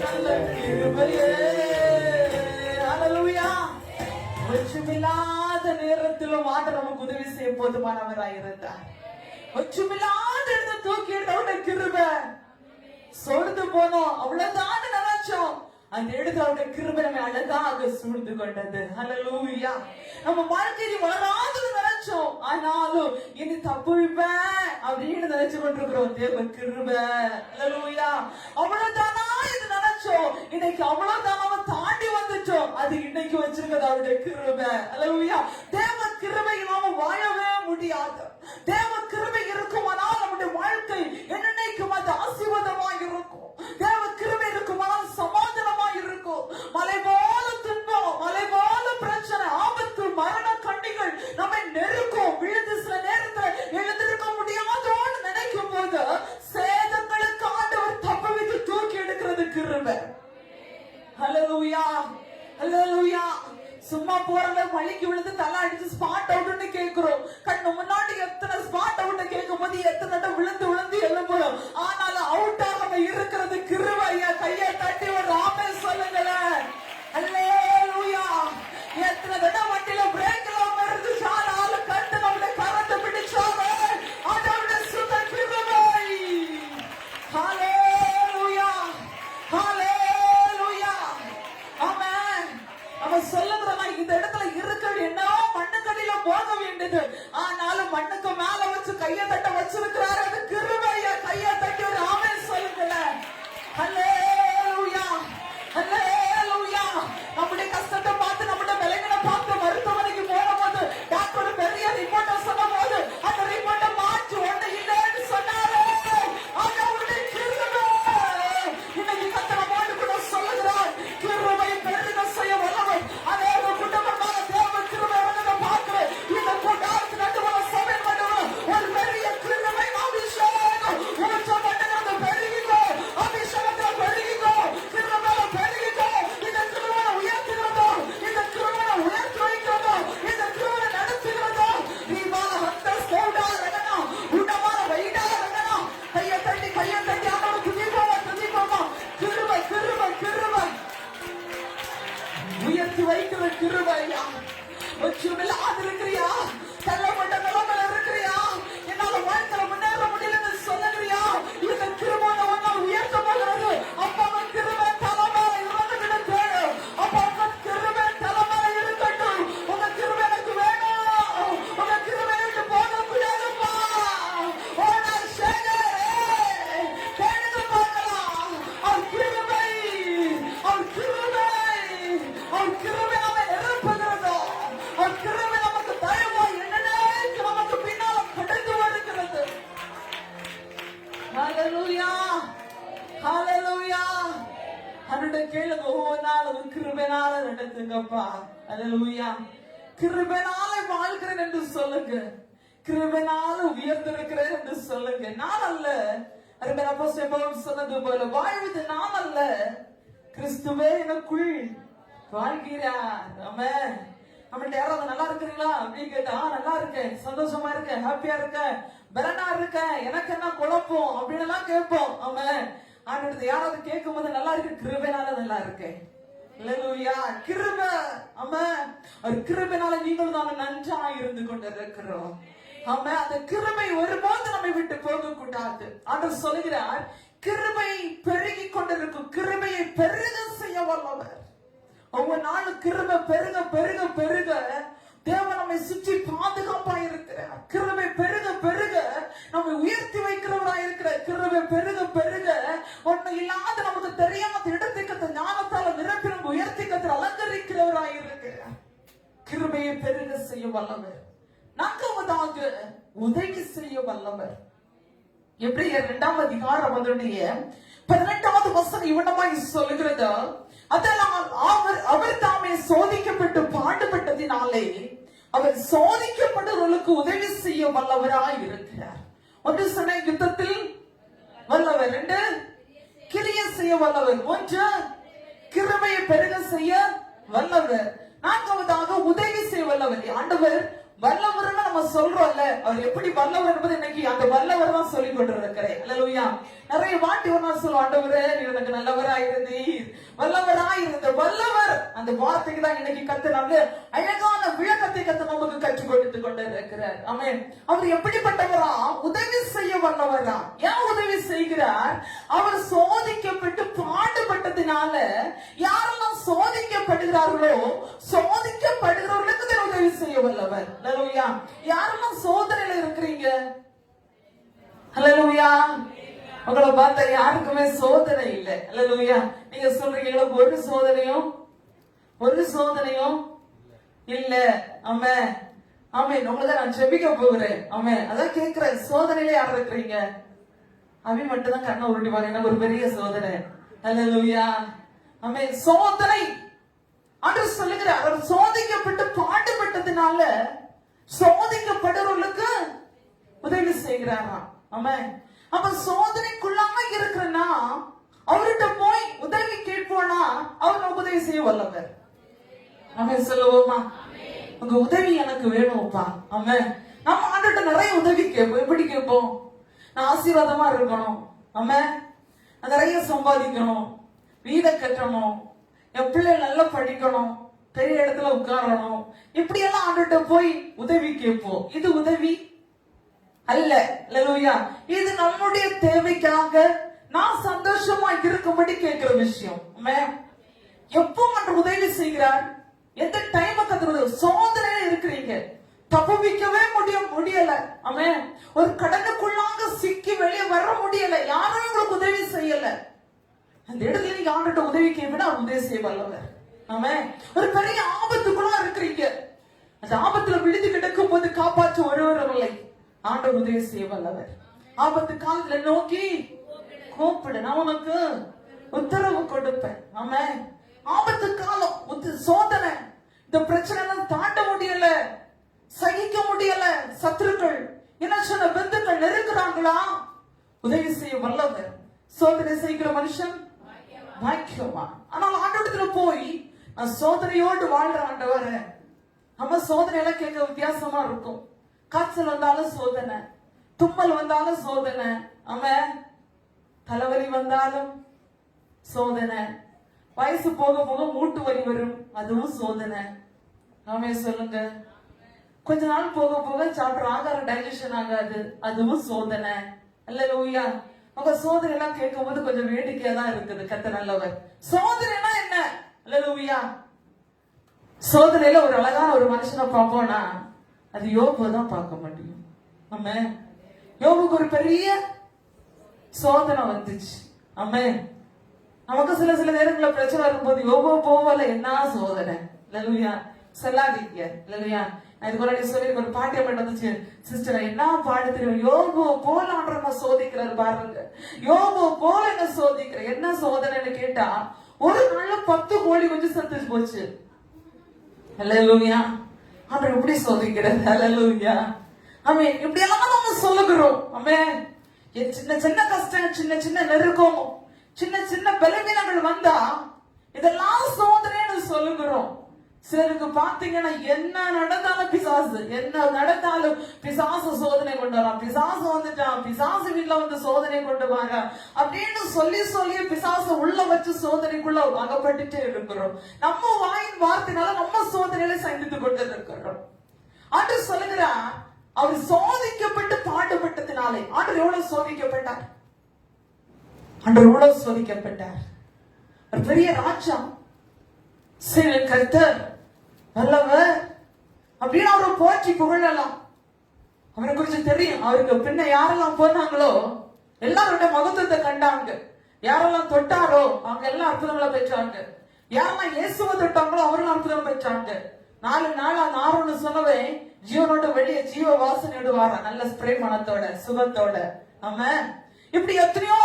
B: நல்ல கிருபையே. ஹல்லேலூயா. ஒற்றுமில்லாத நேரத்திலும் ஆண்டவர் நமக்கு உதவி செய்ய போதுமானவராய் இருந்தார். ஒற்றுமில்லாத இடத்தை தூக்கி எடுத்த கிருபை. சோர்ந்து போனோம், அவ்வளவுதான் நினைச்சோம். அந்த இடத்துல அவருடைய கிருபை நம்மை அழகாக சூழ்ந்து கொண்டது. ஹல்லேலூயா. நம்ம வாழ்க்கையில் வளராதுன்னு நினைச்சோம், ஆனாலும் இனி தப்புவிப்பேன் அப்படின்னு நினைச்சு கொண்டிருக்கிறோம். தேவ கிருபை. ஹல்லேலூயா. அவ்வளவுதானா இது நினைச்சோம், இன்னைக்கு அவ்வளவுதானாம தாண்டி வந்துட்டோம். அது இன்னைக்கு வச்சிருக்கிறது அவருடைய கிருபை. ஹல்லேலூயா. தேவ கிருபை இல்லாம வாழவே முடியாது. தேவ கிருபை இருக்குமானால் நம்முடைய வாழ்க்கை என்னைக்கும் அது ஆசீர்வாதமாக இருக்கும். தேவ கிருபை இருக்குமானால் சமாதானமாக இருக்கும். மலை போல துன்பம், மலை போல பிரச்சனை, ஆபத்து, மரண கண்ணிகள் நம்மை நெருக்கும். விழுந்து சில நேரத்தில் எழுந்திருக்க முடியும். அல்லேலூயா. சும்மா போறத வலிக்கு விழுந்து தலை அடிச்சு ஸ்பாட் அவுட்னு கேக்குறோம். கண்ணு முன்னாடி எத்தனை ஸ்பாட் அவுட் கேட்கும் போது எத்தனை தடவை விழுந்து விழுந்து எழும்புறோம். ஆனாலும் அவுட் ஆகாம இருக்கிறது கிருபையா. கையை தட்டி ஒரு ஆமென் சொல்லுங்களேன். அல்லேலூயா. எத்தனை தடவை வண்டியில பிரேக் இல்லாம இருந்துச்சு, ஆனாலும் கண்டு நம்மளை கரண்ட் பிடிச்சாங்க. அதோட சுத்த கிருபை. ஹalleluya, ஹalleluya. ஆமென். அவ சொல்லுறா இந்த இடத்துல இருக்க என்ன மண்ணுக்கடியில போக வேண்டியது, ஆனாலும் மண்ணுக்கு மேல வச்சு கையை தட்ட வச்சிருக்கிறாரு. அது கிருபையா. கையை தட்டி ஒரு ஆமென் சொல்லுங்களேன். ஹalleluya, ஹalleluya. நம்முடைய கஷ்டத்தை பார்த்து நம்முடைய விலைகளை பார்த்து மருத்துவமனைக்கு போகும்போது டாக்டர் பெரிய ரிப்போர்ட்டை சொல்லும் போது அந்த ரிப்போர்ட்டை மாற்றி ஒண்ணு இல்லைன்னு சொன்னாரு. அது அவருடைய கிருபை. இன்னைக்கு கத்தனை போட்டு கூட சொல்லுகிறார், கிருபை பெருக செய்ய வல்லவர். அதே குடும்பமாக தேவ கிருபை வந்ததை பார்த்து இந்த கூட்டாரத்து நடுவர சபை நடுவர ஒரு பெரிய கிருபை அபிஷேகம் ஊற்றப்பட்டது. பெருகிக்கோ, அபிஷேகத்தை பெருகிக்கோ, கிருபை பெருகிக்கோ. இந்த கிருபை உயர்த்துகிறதோ, இந்த கிருபை உயர்த்தி வைக்கிறதோ, இந்த கிருபை நடத்துகிறதோ. நீவால ஹத்த ஸ்கோடா ரகனா உடமார வைடா ரகனா. கையை தட்டி அவனோட துதிப்போமா. கிருபை கிருபை கிருபை உயர்த்தி வைக்கிற கிருபையா. உச்சியில் ஆதிருக்கிறியா? தள்ளப்பட்ட நிலமையில இருக்கிறியா? என்னால வாழ்க்கையில முன்னேற முடியலன்னு சொல்லுறியா? இந்த கிருபை உன்னை உயர்த்த போகிறது. அப்ப அவன் கிருபை தலைமையில இருந்து தேடு. அப்ப அவன் கிருபை தலைமையில இருக்கட்டும். உங்க கிருபை எனக்கு வேணும். உங்க கிருபை விட்டு போக முடியாதுப்பா. ஓனா சேகரே கேட்டு பார்க்கலாம். அவர் கிருபை, அவர் கிருபை, அவர் கிருபை நம்மை நிரப்புகிறதோ, அவர் கிருபை நமக்கு தயவா என்னென்ன நமக்கு பின்னால கடந்து வருகிறது. ஹalleluya, ஹalleluya. அவருடைய கேளுங்க, ஒவ்வொரு நாளும் கிருபைனால நடத்துங்கப்பா. ஹalleluya. கிருபைனால வாழ்கிறேன் என்று சொல்லுங்க. கிருபைனால உயர்ந்திருக்கிறேன் என்று சொல்லுங்க. நான் அல்ல, அருமை அப்போஸ்தலன் பவுல் சொன்னது போல வாழ்வது நான் அல்ல, கிறிஸ்துவே எனக்குள் வாழ்கிறார். ஆமென். நம்மள்ட்ட யாராவது நல்லா இருக்கிறீங்களா அப்படின்னு கேட்டா நல்லா இருக்கேன், சந்தோஷமா இருக்கேன், ஹாப்பியா இருக்கேன், பலனா இருக்கேன், எனக்கு என்ன குழப்பம் அப்படின்னு எல்லாம் கேட்போம். ஆமென். ஆண்டவரே யாராவது கேட்கும் போது நல்லா இருக்கு, கிருபைனால நல்லா இருக்கேன். அல்லேலூயா. கிருபை. ஆமென். ஒரு கிருபைனால நீங்கள் தான் நன்றா இருந்து கொண்டிருக்கிறோம். ஆமென். அந்த கிருபை ஒருபோது நம்மை விட்டு போக கூடாது. ஆண்டவர் சொல்கிறார், கிருபை பெருகி கொண்டிருக்கும். கிருபையை பெருக செய்ய வல்லவர். ஒவ்வொரு நாளும் கிருபை பெருக பெருக பெருக தேவன் நம்மை சுற்றி பாதுகாப்பா இருக்கிறார். கிருபை பெருக பெருக நம்மை உயர்த்தி வைக்கிறவராய் இருக்கிறார். கிருபை பெருக பெருக ஒண்ணு இல்லாத நமக்கு தெரியாத இடத்துக்கு ஞானத்தால நிரப்பி நம்ம உயர்த்தி கத்திர அலங்கரிக்கிறவராய் இருக்கிறார். கிருபையை பெருக செய்ய வல்லவர். நான்காவதாக உதவி செய்ய வல்லவர். எபிரேயர் 2ஆம் அதிகாரம் அதனுடைய 18வது வசனம் இவனமாய் சொல்லுகிறது, அதனால் அவர் தாமே சோதிக்கப்பட்டு பாடுபட்டதினாலே அவர் சோதிக்கப்படுவர்களுக்கு உதவி செய்ய வல்லவராய் இருக்கிறார். ஒன்று சொன்ன யுத்தத்தில் வல்லவர், 2 கிரியை செய்ய வல்லவர், 3 கிருபையை பெருக செய்ய வல்லவர், 4வதாக உதவி செய்ய வல்லவர். ஆண்டவர் வல்லவர்னு நம்ம சொல்றோம்ல, அவர் எப்படி வல்லவர் என்பது இன்னைக்கு அந்த வல்லவர் தான் சொல்லி கொண்டிருக்கிறேன். அல்லேலூயா. நிறைய வாட்டி ஒன்னா சொல்லுவோம், ஆண்டவரே நீர் எனக்கு நல்லவராயிருந்தீர், வல்லவராயிருந்த வல்லவர். அந்த வார்த்தைக்கு தான் இன்னைக்கு கத்து நல்ல அழகான விளக்கத்தை கத்து நமக்கு கற்றுக் கொடுத்து கொண்டு இருக்கிறார். ஆமென். அவர் எப்படிப்பட்டவரா? உதவி செய்ய வல்லவரா. ஏன் உதவி செய்கிறார்? அவர் சோதிக்கப்பட்டு பாடுபட்டதினால யாரெல்லாம் சோதிக்கப்படுகிறார்களோ சோதிக்கப்படுகிறவர்களுக்கு உதவி செய்ய வல்லவர். அல்லேலூயா. யாரெல்லாம் சோதனையில இருக்கிறீங்க? அல்லேலூயா. உங்களை பார்த்தா யாருக்குமே சோதனை இல்லை. அல்லேலூயா. நீங்க சொல்றீங்க ஒரு சோதனையும் இல்ல. ஆமென். ஆமென். உங்களை நான் ஜெபிக்க போகிறேன். ஆமென். அதான் கேட்கிறேன், சோதனையில யார் இருக்கிறீங்க? அவி மட்டும் தான் கண்ணை உருட்டி பாருங்க, எனக்கு ஒரு பெரிய சோதனை. அல்லேலூயா. ஆமென். சோதனை என்று சொல்லுகிறார். அவர் சோதிக்கப்பட்டு பாடுபட்டதினால சோதிக்கப்படுறவர்களுக்கு உதவி செய்கிறாராம். ஆமென். அப்ப சோதனைக்குள்ளாம இருக்கிறனா அவர்கிட்ட போய் உதவி கேட்போனா அவர் நமக்கு உதவி செய்ய வல்லவர். ஆமென் சொல்லுவோமா? உங்க உதவி எனக்கு வேணும்ப்பா. ஆமென். நம்ம ஆண்டுகிட்ட நிறைய உதவி கேட்போம். எப்படி கேட்போம்? நான் ஆசீர்வாதமா இருக்கணும், ஆமென், நான் நிறைய சம்பாதிக்கணும், வீடை கட்டணும், என் பிள்ளைகள் நல்லா படிக்கணும், பெரிய இடத்துல உட்காரணும், இப்படி எல்லாம் ஆண்டுகிட்ட போய் உதவி கேட்போம். இது உதவி அல்ல. அல்லேலூயா. இது நம்முடைய தேவைக்காக நான் சந்தோஷமா இருக்கும்படி கேட்கிற விஷயம். ஆமென். எப்போ மற்ற உதவி செய்கிறார்? எந்த டைம் கத்துறது? சோதனையில இருக்கிறீங்க, தப்புவிக்கவே முடியல. ஆமென். ஒரு கடனுக்குள்ளாக சிக்கி வெளியே வர முடியல, யாரும் உங்களுக்கு உதவி செய்யல. அந்த இடத்துல நீங்க ஆண்டுகிட்ட உதவி கேட்பா அவர் உதவி செய்வார். ஆமென். ஒரு பெரிய ஆபத்துக்குள்ள இருக்கிறீங்க, அந்த ஆபத்துல விழுந்து கிடக்கும் போது காப்பாற்ற ஒருவரவில்லை, ஆண்டவர் உதவி செய்வல்லவர். ஆபத்து காலத்துல நோக்கி கூப்பிடு, நான் உனக்கு உத்தரவு கொடுப்பேன். ஆமென். ஆபத்து காலம், சோதனை, இந்த பிரச்சனை எல்லாம் தாண்ட முடியல, சகிக்க முடியல, சத்துருக்கள் என்ன சொன்ன பந்துக்கள் நெருங்குறாங்களா, உதவி செய்ய வல்லவர். சோதனை செய்கிற மனுஷன் பாக்கியவான். ஆனால் ஆண்டவரத்துல போய் நான் சோதனையோடு வாழ்ற ஆண்டவர, நம்ம சோதனை எல்லாம் கேட்க வித்தியாசமா இருக்கும். காய்ச்சல் வந்தாலும் சோதனை, தும்மல் வந்தாலும் சோதனை, ஆமென், தலைவலி வந்தாலும் சோதனை, வயசு போக போக மூட்டு வலி வரும், அதுவும் சோதனை. ஆமென் சொல்லுங்க. கொஞ்ச நாள் போக போக சாப்பிட்ற ஆகாரம் டைஜஷன் ஆகாது, அதுவும் சோதனை. அல்லேலூயா. உங்க சோதனை எல்லாம் கேட்கும் போது கொஞ்சம் வேடிக்கையா தான் இருக்குது. கர்த்தர் நல்லவர். சோதனைனா என்ன? அல்லேலூயா. சோதனையில ஒரு அழகான ஒரு மனுஷனை பார்ப்போம்னா அது யோபு தான் பார்க்க முடியும். ஆமென். யோபுக்கு ஒரு பெரிய சோதனை வந்துச்சு. ஆமென். நமக்கு சில நேரங்களில் பிரச்சனை இருக்கும்போது யோபு போவல என்ன சோதனை. அல்லேலூயா. சொல்லாதீங்க. அல்லேலூயா. நான் இது முன்னாடி சொல்லி ஒரு பாட்டியம் பண்ணி வந்துச்சு. சிஸ்டர் என்ன பாடு தெரியும்? யோபு போல ஆண்டவரை சோதிக்கிறார் பாருங்க. யோபு போல என்ன சோதிக்கிற, என்ன சோதனைன்னு கேட்டா ஒரு நாள்ல 10 கோழி கொஞ்சம் செத்து போச்சு. அல்லேலூயா. ஆண்டவர் எப்படி சோதிக்கிறது? அல்லேலூயா. ஆமென். இப்படி எல்லாம் நம்ம சொல்லுகிறோம். ஆமென். சின்ன சின்ன கஷ்டம், சின்ன சின்ன நெருக்கம், சின்ன சின்ன பலவீனங்கள் வந்தா இதெல்லாம் சோதனைன்னு சொல்லுகிறோம். சிலருக்கு பாத்தீங்கன்னா என்ன நடந்தாலும் பிசாசு, என்ன நடந்தாலும் பிசாசு சோதனை கொண்டு வரான், பிசாசு வந்துட்டான், பிசாசு வீட்டுல வந்து சோதனை கொண்டு வர அப்படின்னு சொல்லி சொல்லி பிசாசு உள்ள வச்சு சோதனைக்குள்ள அகப்பட்டுட்டே இருக்கிறோம். நம்ம வாயின் வார்த்தைனால நம்ம சோதனையில சந்தித்து கொண்டு இருக்கிறோம். ஆண்டவர் சொல்லுகிறார், அவர் சோதிக்கப்பட்டு பாடுபட்டதினாலே. ஆண்டவர் எவ்வளவு சோதிக்கப்பட்டார்? ஆண்டவர் எவ்வளவு சோதிக்கப்பட்டார்? ஒரு பெரிய ராஜா, கர்த்தர் நல்லவர் அப்படின்னு அவரை போற்றி புகழலாம். அவரை குறிச்சு தெரியும். அவருக்கு பின்ன யாரெல்லாம் போனாங்களோ எல்லாரோட மகத்துவத்தை கண்டாங்க. யாரெல்லாம் தொட்டாரோ அவங்க எல்லாம் அற்புதங்களை பெற்றாங்க. யாரெல்லாம் இயேசுவை தொட்டாங்களோ அவர்களும் அற்புதம் பெற்றாங்க. 4 நாள் அந்த ஆரோன்னு சொன்னவே ஜீவனோட வெளியே ஜீவ வாசனையோடு வார, நல்ல ஸ்ப்ரே மனத்தோட சுகத்தோட. ஆமென். இப்படி எத்தனையோ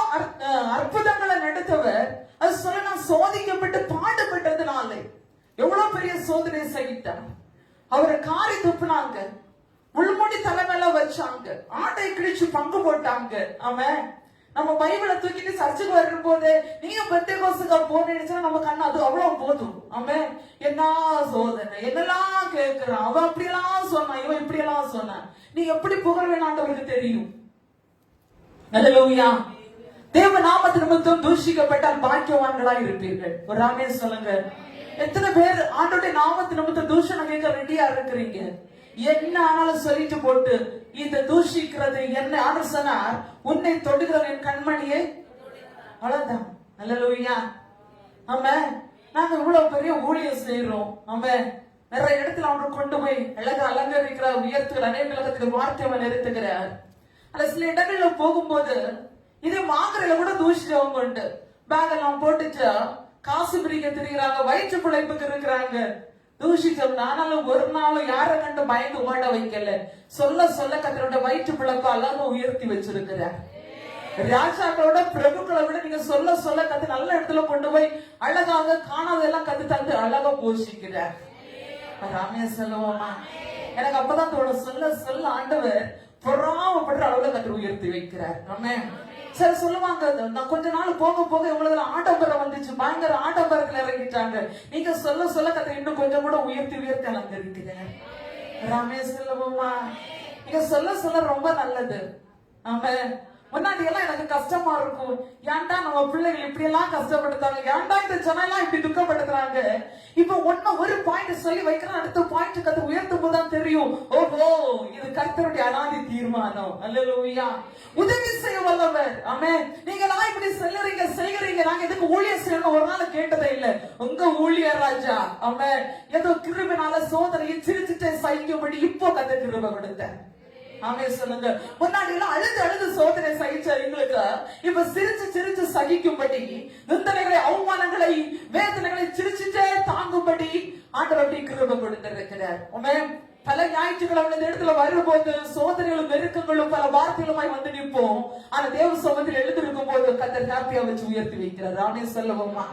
B: அற்புதங்களை நடத்தவர். அது சொல்ல நான் சோதிக்கப்பட்டு பாடுபட்டதுனாலே எவ்வளவு பெரிய சோதனை சகித்தார். அவரை காரி துப்புனாங்க, முள்முடி தலைமையில வச்சாங்க, ஆட்டை கிழிச்சு பங்கு போட்டாங்க. ஆமென். நம்ம பைபிளை தூக்கிட்டு சர்ச்சுக்கு வரும் போது நீங்க பெந்தேகோஸ்துக்கு போனீங்கன்னா நம்ம கண்ணு அது அவ்வளவு போதும். ஆமென். என்ன சோதனை, என்னெல்லாம் கேட்கிறான், அவன் அப்படியெல்லாம் சொன்னான், இவன் இப்படி எல்லாம் சொன்னான். நீ எப்படி புகழ் வேணாண்டவருக்கு தெரியும். அல்லேலூயா. தேவ நாமத்து நிமித்தம் தூஷிக்கப்பட்டால் பாக்கியவான்களா இருப்பீர்கள். ஒரு ஆமென் சொல்லுங்க. எத்தனை பேர் ஆண்டோட நாமத்து நிமித்தம் தூஷணம் கேட்க ரெடியா இருக்கிறீங்க? என்ன ஆனாலும் சொல்லிட்டு போட்டு இந்த தூஷிக்கிறது என்ன? ஆண்டவர் சொன்னார், உன்னை தொடுகிற என் கண்மணியை அவ்வளவுதான். அல்லேலூயா. ஆமென். நாங்க இவ்வளவு பெரிய ஊழியம் செய்யறோம். ஆமென். நிறைய இடத்துல அவங்க கொண்டு போய் அழகா அலங்கரிக்கிறார், உயர்த்துகிற அநேக உலகத்துக்கு வார்த்தை நிறுத்துகிறார். ஆனா சில இடங்கள்ல போகும்போது இதே மாங்கரையில கூட தூஷிச்சவங்க உண்டு. பேக் எல்லாம் போட்டுச்சா காசு பிரிக்க தெரிகிறாங்க, வயிற்று பிழைப்புக்கு இருக்கிறாங்க. தூஷிச்சோம்னா ஆனாலும் ஒரு நாளும் யாரை கண்டு பயந்து ஓட வைக்கல. சொல்ல சொல்ல கத்தரோட வயிற்று பிழைப்பு அல்லாம உயர்த்தி வச்சிருக்கிறார். ராஜாக்களோட பிரபுக்களை விட நீங்க சொல்ல சொல்ல கத்து நல்ல இடத்துல கொண்டு போய் அழகாக காணாதெல்லாம் கத்து தந்து அழகா போஷிக்கிறார். ராமையா சொல்லுவோமா? எனக்கு அப்பதான் தோணும், சொல்ல சொல்ல ஆண்டவர் பொறாமப்படுற அளவுல கத்து உயர்த்து உயர்த்தி வைக்கிறார். ஆமென். சரி சொல்லுவாங்க, நான் கொஞ்ச நாள் போக போக இவங்களுக்கு ஆடம்பரம் வந்துச்சு, பயங்கர ஆடம்பரத்துல இறங்கிட்டாங்க. நீங்க சொல்ல சொல்ல கதை இன்னும் கொஞ்சம் கூட உயர்த்தி உயர்த்தி அலங்கரிக்கிறேன். ரமேஷ் சொல்லுவோமா, நீங்க சொல்ல சொல்ல ரொம்ப நல்லது. ஆமென். முன்னாடி எல்லாம் எனக்கு கஷ்டமா இருக்கும், ஏன்டா நம்ம பிள்ளைகள் இப்படி எல்லாம் கஷ்டப்படுத்தாங்க, ஏன்டா இந்த ஜனெல்லாம் இப்படி துக்கப்படுத்துறாங்க. இப்ப ஒரு பாயிண்ட் சொல்லி வைக்கிறேன், அடுத்த பாயிண்ட் கதை உயர்த்தும் போதுதான் தெரியும், ஓஹோ இது கர்த்தருடைய அனாதி தீர்மானம். அல்லேலூயா. உதவி செய்ய வல்லவர். ஆமென். நீங்க எல்லாம் இப்படி செய்யறீங்க, நாங்க எதுக்கு ஊழியர் செய்யணும் ஒரு நாள் கேட்டதே இல்ல. உங்க ஊழியர் ராஜா ஆமென் ஏதோ கிருபைனால சோதனையை சிரிச்சுட்டே சகிக்கும்படி இப்போ கத்த கிருபை கொடுத்தேன். ஆமென் சொல்லுங்க. முன்னாடி எல்லாம் அழுது அழுது சோதனை சகிச்ச எங்களுக்கு இப்ப சிரிச்சு சிரிச்சு சகிக்கும்படி, நிந்தனைகளை அவமானங்களை வேதனைகளை சிரிச்சுட்டே தாங்கும்படி ஆண்டவர் அப்படி கிருபை கொடுத்திருக்கிறார். ஆமென். பல ஞாயிற்றுக்கிழமை இந்த இடத்துல வரும்போது சோதனைகளும் நெருக்கங்களும் பல வார்த்தைகளுமாய் வந்து நிற்போம். ஆனா தேவ சமூகத்தில் எழுந்திருக்கும் போது கர்த்தர் ஹாப்பியா வச்சு உயர்த்தி வைக்கிறார். ஆமென் சொல்லுவோமா.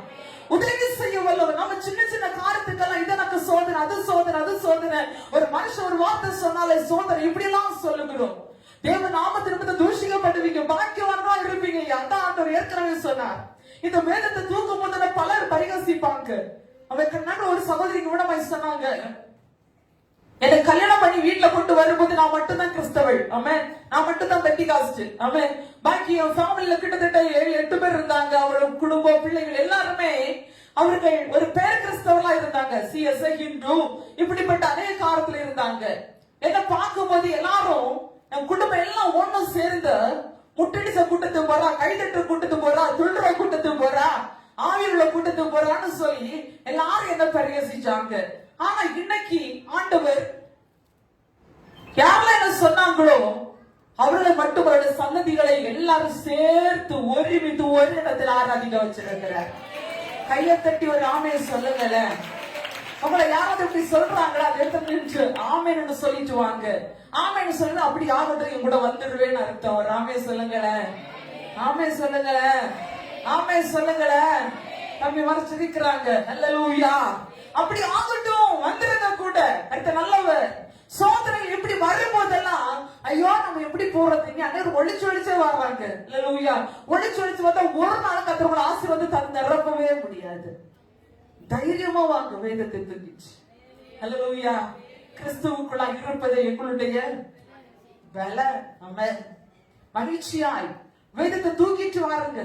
B: உதவி செய்ய வல்லவர். நம்ம சின்ன சின்ன காரியத்துக்கெல்லாம் இது எனக்கு சோதனை, அது சோதனை, அது சோதனை. ஒரு மனுஷன் ஒரு வார்த்தை சொன்னாலே சோதனை, இப்படி எல்லாம் சொல்லுகிறோம். தேவ நாமத்திற்கு தூஷிக்கப்படுவீங்க, பாக்கியவானா இருப்பீங்க. அதான் ஆண்டவர் ஏற்கனவே சொன்னார். இந்த வேதத்தை தூக்கும் போது பலர் பரிகசிப்பாங்க. அவருக்கு ஒரு சகோதரிக்கு விடமாய் சொன்னாங்க, என்னை கல்யாணம் பண்ணி வீட்டுல கொண்டு வரும்போது நான் மட்டும்தான் கிறிஸ்தவள். ஆமென். நான் மட்டும்தான் பெண்டிகாஸ்ட். ஆமென். பாக்கி என் ஃபேமிலில கிட்டத்தட்ட 7-8 பேர் இருந்தாங்க. அவரோட குடும்பம் பிள்ளைகள் எல்லாருமே அவர்கள் ஒரு பேர் கிறிஸ்தவர்களா இருந்தாங்க. சிஎஸ்ஐ ஹிந்து இப்படிப்பட்ட அநேக காலத்துல இருந்தாங்க. என்ன பார்க்கும்போது எல்லாரும் என் குடும்பம் எல்லாம் ஒண்ணும் சேர்ந்து முட்டடிச கூட்டத்துக்கு போறா, கைதட்டு கூட்டத்துக்கு போறா, துள்ளுற கூட்டத்துக்கு போறா, ஆவியுள்ள கூட்டத்துக்கு போறான்னு சொல்லி எல்லாரும் என்ன பரிகசிச்சாங்க. ஆனா இன்னைக்கு ஆண்டவர் யாரெல்லாம் என்ன சொன்னாங்களோ அவர்களை மட்டும் அவருடைய சன்னதிகளை எல்லாரும் சேர்த்து ஒருமித்து ஒரு இடத்தில் ஆராதிக்க வச்சிருக்கிறார். கையை தட்டி ஒரு ஆமையை சொல்லுங்கள. உங்களை யாராவது இப்படி சொல்றாங்களா, அந்த இடத்துல நின்று ஆமைன்னு சொல்லிட்டு வாங்க. ஆமைன்னு சொல்லுங்க, அப்படி ஆகட்டும், என் கூட வந்துடுவேன்னு அர்த்தம். ஒரு ஆமையை சொல்லுங்களேன், ஆமையை சொல்லுங்களேன், ஆமையை சொல்லுங்களேன். தம்பி மறைச்சிருக்கிறாங்க. அல்லேலூயா. அப்படி ஆகட்டும், வந்துருங்க கூட. அடுத்த நல்லவர். சோதனை எப்படி வரும்போதெல்லாம் ஐயோ நம்ம எப்படி போறதுங்க அன்னைக்கு ஒளிச்சு ஒளிச்சே வர்றாங்க. அல்லேலூயா. ஒளிச்சு ஒளிச்சு வந்தா ஒரு நாள் கர்த்தரோட ஆசீர்வாதம் தந்து நிரப்பவே முடியாது. தைரியமா வாங்க வேதத்தை தூக்கிச்சு. அல்லேலூயா. கிறிஸ்துவுக்குள்ளாக இருப்பதை எங்களுடைய பல. ஆமென். மகிழ்ச்சியாய் வேதத்தை தூக்கிட்டு வாருங்க.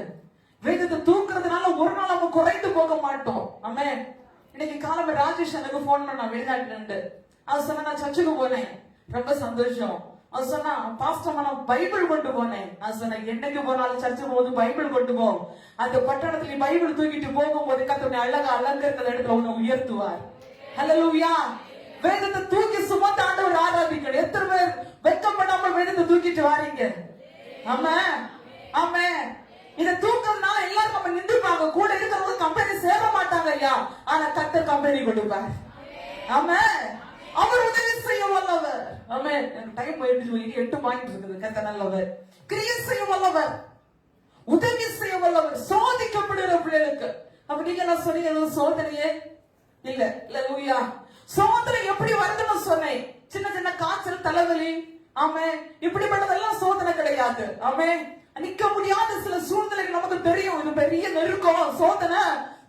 B: வேதத்தை தூக்குறதுனால ஒரு நாள் நம்ம குறைந்து போக மாட்டோம். ஆமென். இன்னைக்கு காலமே ராஜேஷ் எனக்கு போன் பண்ணா, வெளிநாட்டுல இருந்து. அவர் சொன்னா நான் சர்ச்சுக்கு போனேன், ரொம்ப சந்தோஷம். அவர் சொன்னா பாஸ்டர் நான் பைபிள் கொண்டு போனேன். நான் சொன்னேன் என்னைக்கு போனாலும் சர்ச்சுக்கு போது பைபிள் கொண்டு போ. அந்த பட்டணத்துல பைபிள் தூக்கிட்டு போகும்போது கர்த்தர் அழகா அலங்கரிக்கிற இடத்துல உன்னை உயர்த்துவார். அல்லேலூயா. வேதத்தை தூக்கி சுமந்து ஆண்டவர் ஆராதிக்கணும். எத்தனை பேர் வெட்கப்படாம வேதத்தை தூக்கிட்டு வாரீங்க? ஆமென். ஆமென். இதை தூக்கறதுனால எல்லாரும் நம்ம நின்றுப்பாங்க. கூட இருக்கிறவங்க கம்பெனி சேர மாட்டாங்க ஐயா, ஆனா கர்த்தர் கம்பெனி கொடுப்பார். ஆமென். அவர் உதவி செய்ய வல்லவர். ஆமென். டைம் போயிடுச்சு, 8 பாயிண்ட் இருக்குது. கர்த்தர் நல்லவர், கிரியை செய்ய வல்லவர், உதவி செய்ய வல்லவர். சோதிக்கப்படுகிற பிள்ளைகளுக்கு அப்ப நீங்க நான் சொன்னீங்க சோதனையே இல்ல. அல்லேலூயா. சோதனை எப்படி வருதுன்னு சொன்னேன். சின்ன சின்ன காய்ச்சல், தலைவலி, ஆமென், இப்படிப்பட்டதெல்லாம் சோதனை கிடையாது. ஆமென். நிக்க முடியாத சில சூழ்நிலைகள் நமக்கு தெரியும். இது பெரிய நெருக்கம், சோதனை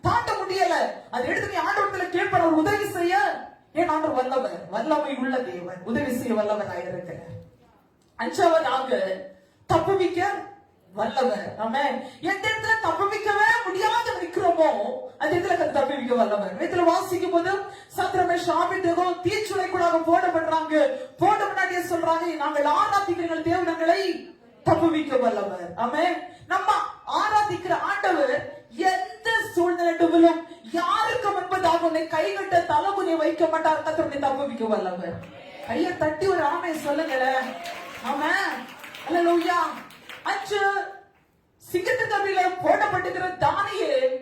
B: தாண்ட முடியல. அதை எடுத்து நீ ஆண்டவரத்துல கேட்ப, ஒரு உதவி செய்ய. ஏன் ஆண்டவர் வல்லவர், வல்லமை உள்ள தேவன், உதவி செய்ய வல்லவராக இருக்கிறார். 5வது தப்புவிக்க வல்லவர். ஆமென். எந்த இடத்துல தப்புவிக்கவே முடியாத நிக்கிறோமோ அந்த இடத்துல தப்புவிக்க வல்லவர். இதுல வாசிக்கும் போது சத்ரமே ஷாபிதேகோ தீச்சுளைக்குள்ளாக போடப்படுறாங்க. போட முன்னாடியே சொல்றாங்க, நாங்கள் ஆராதிக்கிற தேவனங்களை தப்புவிக்க வல்லவர். ஆமென். நம்ம ஆராதிக்கிற ஆண்டவர் எந்த சூழ்நிலையிலும் யாருக்கு முன்பதாக உன்னை கைகட்ட தலகுனி வைக்க மாட்டார். கர்த்தர் தப்புவிக்க வல்லவர். கையை தட்டி ஒரு ஆமென் சொல்லுங்களேன். ஆமென். அல்லேலூயா. 5 சிங்கத்தின் கவியில போடப்பட்டிருக்கிற தானியேல்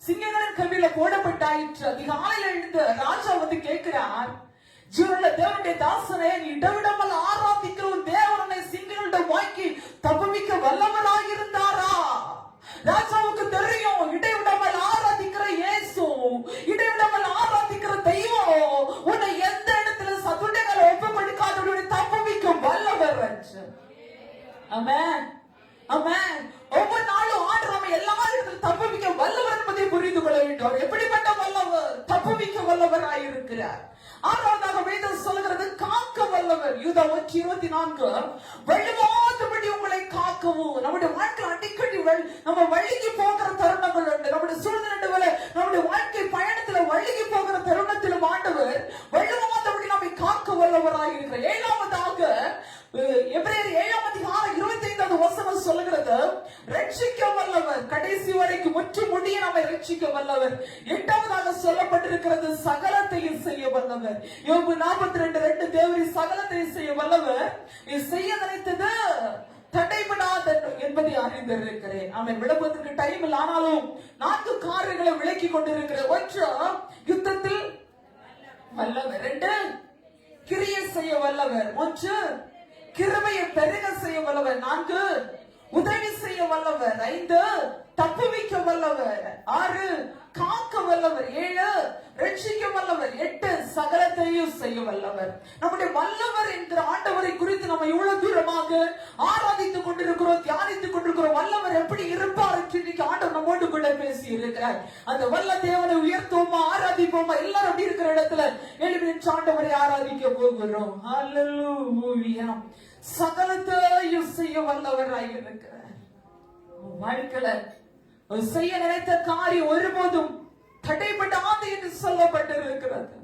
B: சிங்கங்களின் கவியில போடப்பட்டாயிற்று. அதிகாலையில எழுந்து ராஜா வந்து கேட்கிறார், ஜீவனுள்ள தேவனுடைய தாசனே, நீ இடவிடாமல் ஆராதிக்கிற ஒரு தேவனை சிங்கங்களுடைய வாய்க்கு தப்புவிக்க வல்லவராக இருந்தாரா? ராஜாவுக்கு தெரியும், இடைவிடாமல் ஆராதிக்கிற இயேசு, இடைவிடாமல் ஆராதிக்கிற தெய்வம் உன்னை எந்த இடத்துல சதுடைகளை ஒப்பு கொடுக்காத தப்புவிக்க வல்லவர். ஆமென். ஆமென். ஒவ்வொரு நாளும் ஆண்டவர் நம்ம எல்லாரும் தப்புவிக்க வல்லவர் என்பதை புரிந்து கொள்ள வேண்டும். அவர் எப்படிப்பட்ட வல்லவர்? தப்புவிக்க வல்லவராய் இருக்கிறார். ஆறாவதாக வேதம் சொல்கிறது காக்க வல்லவர். யூதா 1:24 வழிமாறுபடி உங்களை காக்கவும். நம்முடைய வாழ்க்கை அடிக்கடி நம்ம வழிக்கு போகிற தருணங்கள் உண்டு. நம்முடைய சூழ்நிலை நம்முடைய வாழ்க்கை பயணத்துல வழிக்கு போகிற தருணத்திலும் ஆண்டவர் வழிமாறுபடி நம்மை காக்க வல்லவராய் இருக்கிறார். ஏழாவதாக எபிரேயர் 7:25 சொல்லுகிறது ரட்சிக்க வல்லவர். கடைசி வரைக்கும் முற்று முடிய நம்மை ரட்சிக்க வல்லவர். எட்டாவதாக சொல்லப்பட்டிருக்கிறது சகலத்தையும் செய்ய வல்லவர். யோபு 42:2 தேவரி சகலத்தையும் செய்ய வல்லவர். இது செய்ய நினைத்தது தடைபடாத என்பதை அறிந்திருக்கிறேன். அவன் விளம்பரத்துக்கு டைம் இல்லை, ஆனாலும் 4 காரியங்களை விளக்கி கொண்டிருக்கிறேன். 1 யுத்தத்தில் வல்லவர். 2 கிரியை செய்ய வல்லவர். 3 கிருபையை பெருக செய்ய வல்லவர். 4 உதவி செய்ய வல்லவர். 5 தப்புவிக்க வல்லவர். 6 காக்க வல்லவர். 7 ரட்சிக்க வல்லவர். 8 சகலத்தையும் செய்ய வல்லவர். நம்முடைய வல்லவர் என்கிற ஆண்டவரை குறித்து நம்ம இவ்வளவு தூரமாக ஆராதித்துக் கொண்டிருக்கிறோம், தியானித்துக் கொண்டிருக்கிறோம். வல்லவர் எப்படி இருப்பார் இன்னைக்கு ஆண்டவர் நம்மோடு கூட பேசி இருக்கிறார். அந்த வல்ல தேவனை உயர்த்துவோமா, ஆராதிப்போமா? எல்லாரும் அப்படி இருக்கிற இடத்துல எழுப்பி ஆண்டவரை ஆராதிக்க போகிறோம். ஹல்லேலூயா. சகலத்தையும் செய்ய வல்லவராய் இருக்கிறார். வாழ்க்கையில செய்ய நினைத்த காரியம் ஒருபோதும் தடைபடாது என்று சொல்லப்பட்டிருக்கிறது.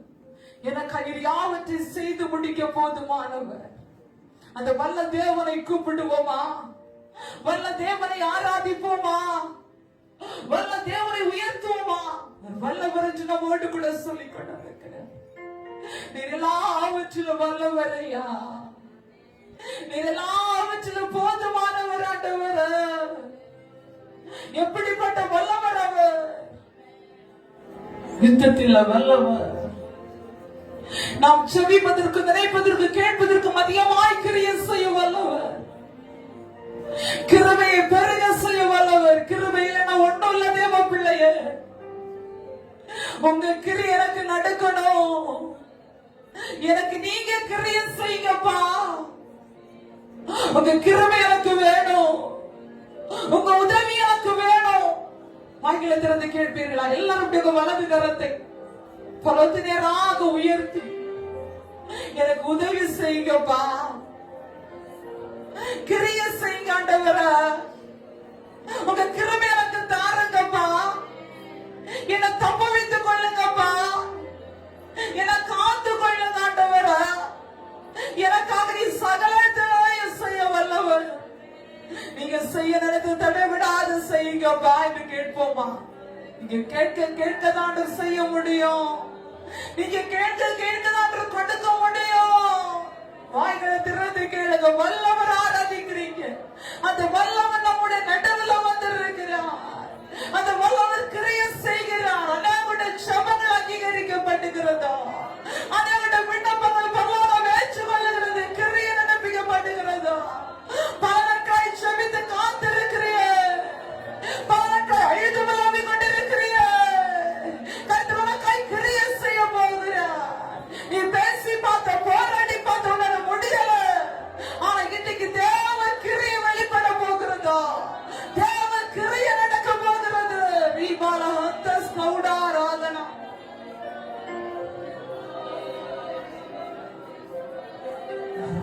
B: எனக்கு யாவற்றை செய்து முடிக்க போதுமானவர். அந்த வல்ல தேவனை கூப்பிடுவோமா? வல்ல தேவனை ஆராதிப்போமா? வல்ல தேவனை உயர்த்துவோமா? வல்லவர் என்று நம்மோடு கூட சொல்லிக் கொண்டிருக்கிறார். நீர் எல்லாவற்றிலும் வல்லவரையா, நீர் எல்லாவற்றிலும் போதுமானவர் ஆண்டவர். எப்படிப்பட்ட வல்லவர் அவர்! யுத்தத்தில் வல்லவர். நாம் செவிப்பதற்கு, நினைப்பதற்கு, கேட்பதற்கு மதியமாய் கிரியை செய்ய வல்லவர். கிருபையை பெருக செய்ய வல்லவர். கிருபையில் நான் ஒன்றும் இல்ல தேவ பிள்ளையே. உங்க கிரி எனக்கு நடக்கணும். எனக்கு நீங்க கிரியை செய்யுங்கப்பா. உங்க கிருபை எனக்கு வேணும். உங்க உதவி எனக்கு வேணும். வாய்களை திறந்து கேட்பீர்களா? எல்லாரும் வலது கரத்தை பலத்து நேராக உயர்த்தி எனக்கு உதவி செய்யுங்கப்பா, கிரிய செய்யுங்க ஆண்டவர. உங்க கிருபை எனக்கு தாருங்கப்பா. என்னை தப்புவித்துக் கொள்ளுங்கப்பா. என்னை காத்து கொள்ளுங்க ஆண்டவர. எனக்காக நீ சகலத்தையும் செய்ய வல்லவர். நீங்க செய்ய நினைத்து தடைவிடாது செய்யுங்கப்பா என்று கேட்போமா? நீங்க கேட்க கேட்கதான் செய்ய முடியும். நீங்க கேட்க கேட்கதான் கொடுக்க முடியும். வாய்களை திறந்து கேளுங்க. வல்லவர் ஆராதிக்கிறீங்க. அந்த வல்லவர் நம்முடைய நடுவில் வந்திருக்கிறார். அந்த வல்லவர் கிரியை செய்கிறார். அனைவருடைய ஜெபங்கள் அங்கீகரிக்கப்படுகிறதா? அனைவருடைய விண்ணப்பங்கள் பரலோகம் ஏற்றுக்கொள்ளுகிறது. கிரியை நடப்பிக்கப்படுகிறதா? பலனக்காய் ஜெபித்து காத்திருக்கிறேன். பலனக்காய் அழுது விளம்பிக் கொண்டிருக்கிறேன். கர்த்தருக்காய் கிரியை செய்ய போகிறார். நீ பேசி பார்த்த, போராடி பார்த்த, உன்னால முடியல. ஆனா இன்னைக்கு தேவ கிரியை வெளிப்பட போகிறதா? தேவ கிரியை நடக்க போகிறது. வீபால ஹந்த ஸ்கௌடா ராதனா.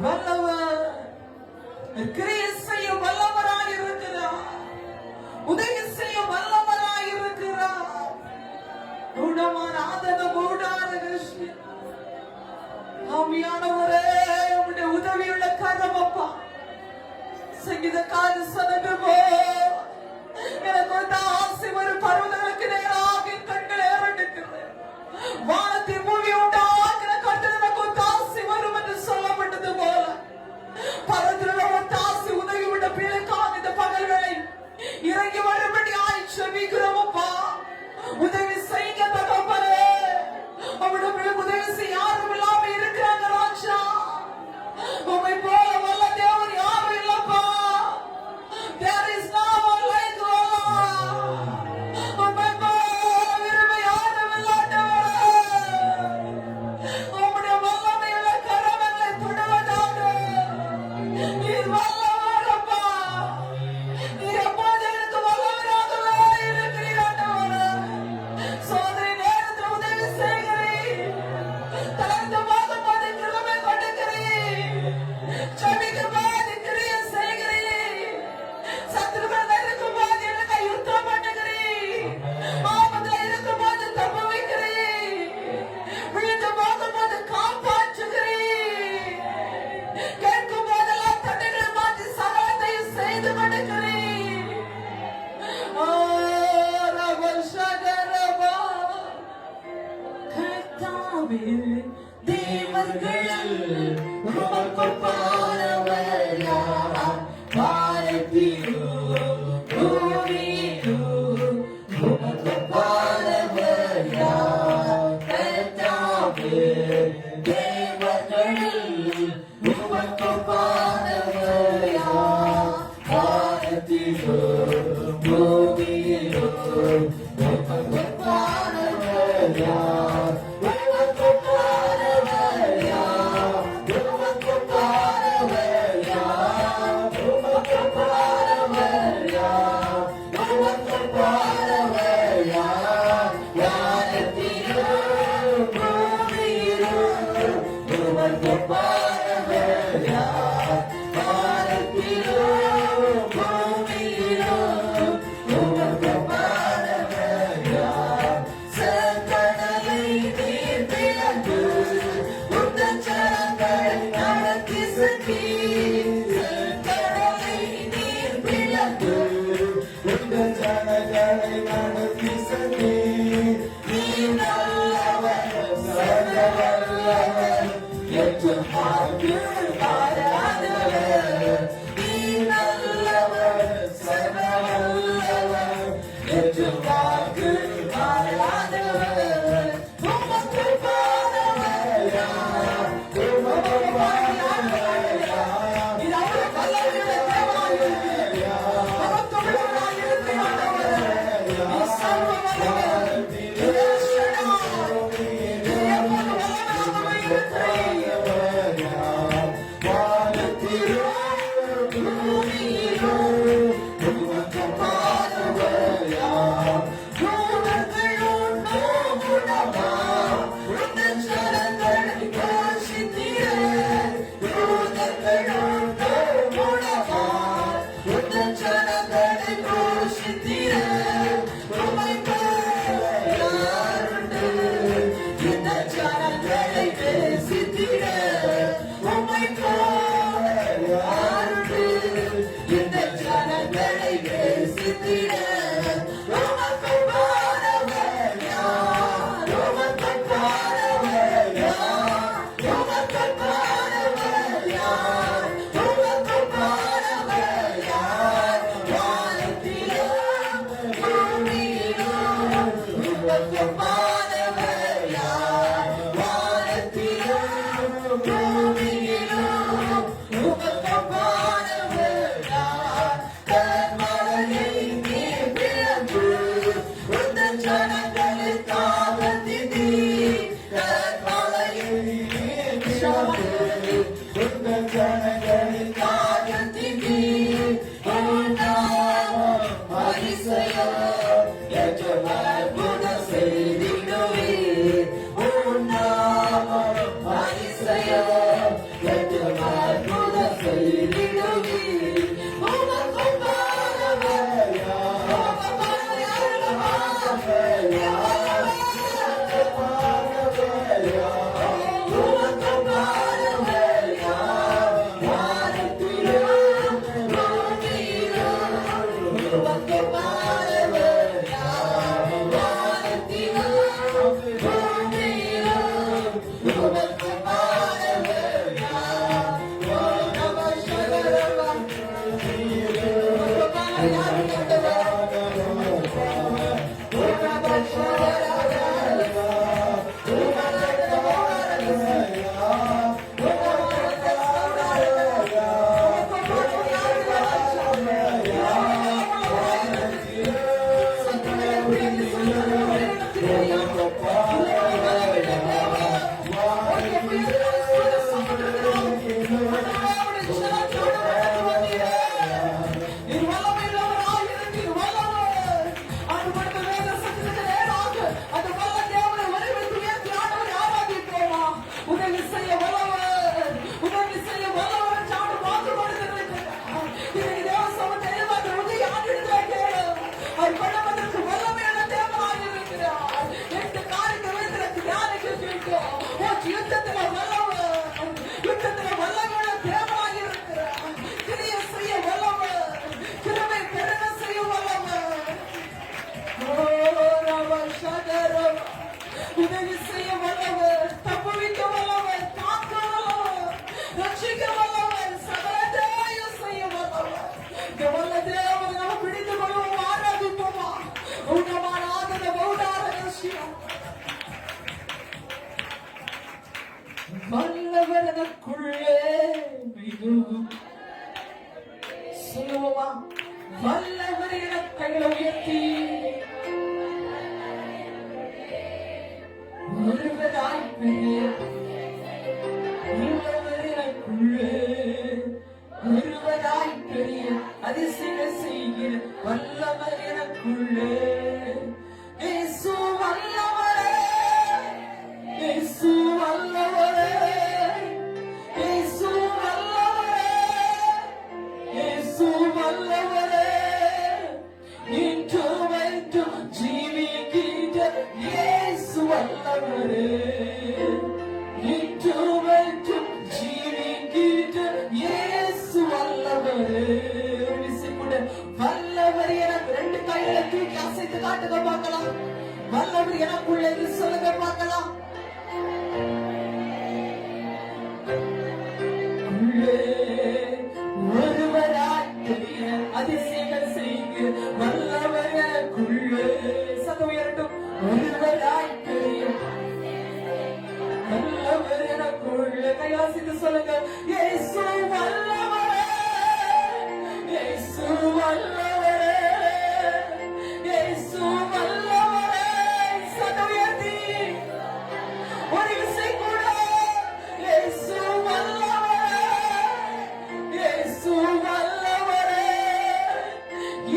B: வல்லவர் கிரியை செய்ய வல்லவராய் இருக்கிறார். உதவி செய்ய வல்லவராய் இருக்கிறார். ஆவியானவரே, உம்முடைய உதவியுள்ள கரம் அப்பா. சங்கீதக்காரன் சொன்னது போல் எனக்கு ஒரு ஆசை வரும். பர்வதங்களுக்கு நேராக என் கண்கள் ஏறெடுக்கிறது. வானத்தை பூமி உண்டாக்கின கர்த்தர் எனக்கு ஒரு ஆசை வரும் என்று சொல்லப்பட்டது போல பரத்துல ஒரு ஆசை உதவி விட பிள்ளைக்காக இந்த பகல்களை இறங்கி வரும்படி ஆய்ச்சபிக்கிறோமப்பா. உதவி செய்ய தகப்பனே. அவருடைய உதவி செய்ய யாரும் இல்லாம இருக்கிறாங்க ராஜா. உம்மை போல வல்ல தேவன் யாரும் இல்லப்பா. There
C: Yeah.
B: வல்ல தேவனை நாம் பிடித்துக் கொள்வோம், ஆராதிப்போமா. உன்னமான ஆதர பௌடார ரசியம் வல்லவர் எனக்குள்ளே மிகவும் சொல்லுவோமா. வல்லவர் என கைகளை உயர்த்தி ஒருவராய் பெரிய உள்ளவர் எனக்குள்ளே ஒருவராய் பெரிய அதிசயம் செய்கிற வல்லவர் எனக்குள்ளே. இயேசு வல்லவரே, இயேசு வல்லவரே, இயேசு வல்லவரே, இயேசு வல்லவரே. இன்றும் என்றும் ஜீவிக்கின்ற இயேசு வல்லவரே, இன்றும் என்றும் ஜீவிக்கின்ற இயேசு வல்லவரே. ஒரு விஷயம் கூட வல்லவர் எனக்கு ரெண்டு கைகளை தூக்கி அசைத்து காட்டுங்க பார்க்கலாம். வல்லவர் எனக்குள்ள சொல்லுங்க பார்க்கலாம். ஒருவராய் பெரிய அதிசயங்கள் செய்கிற வல்லவர் எனக்குள்ளே. சத்தம் உயரட்டும். ஒருவராய் பெரிய வல்லவர் எனக்குள்ளே. கையாசித்து சொல்லுங்க. இயேசு வல்லவரே, இயேசு வல்லவரே, இயேசு வல்லவரே. சத்தம் உயர்த்தி ஒரு விஷயம் கூட. இயேசு வல்லவரே, இயேசு வல்லவரே.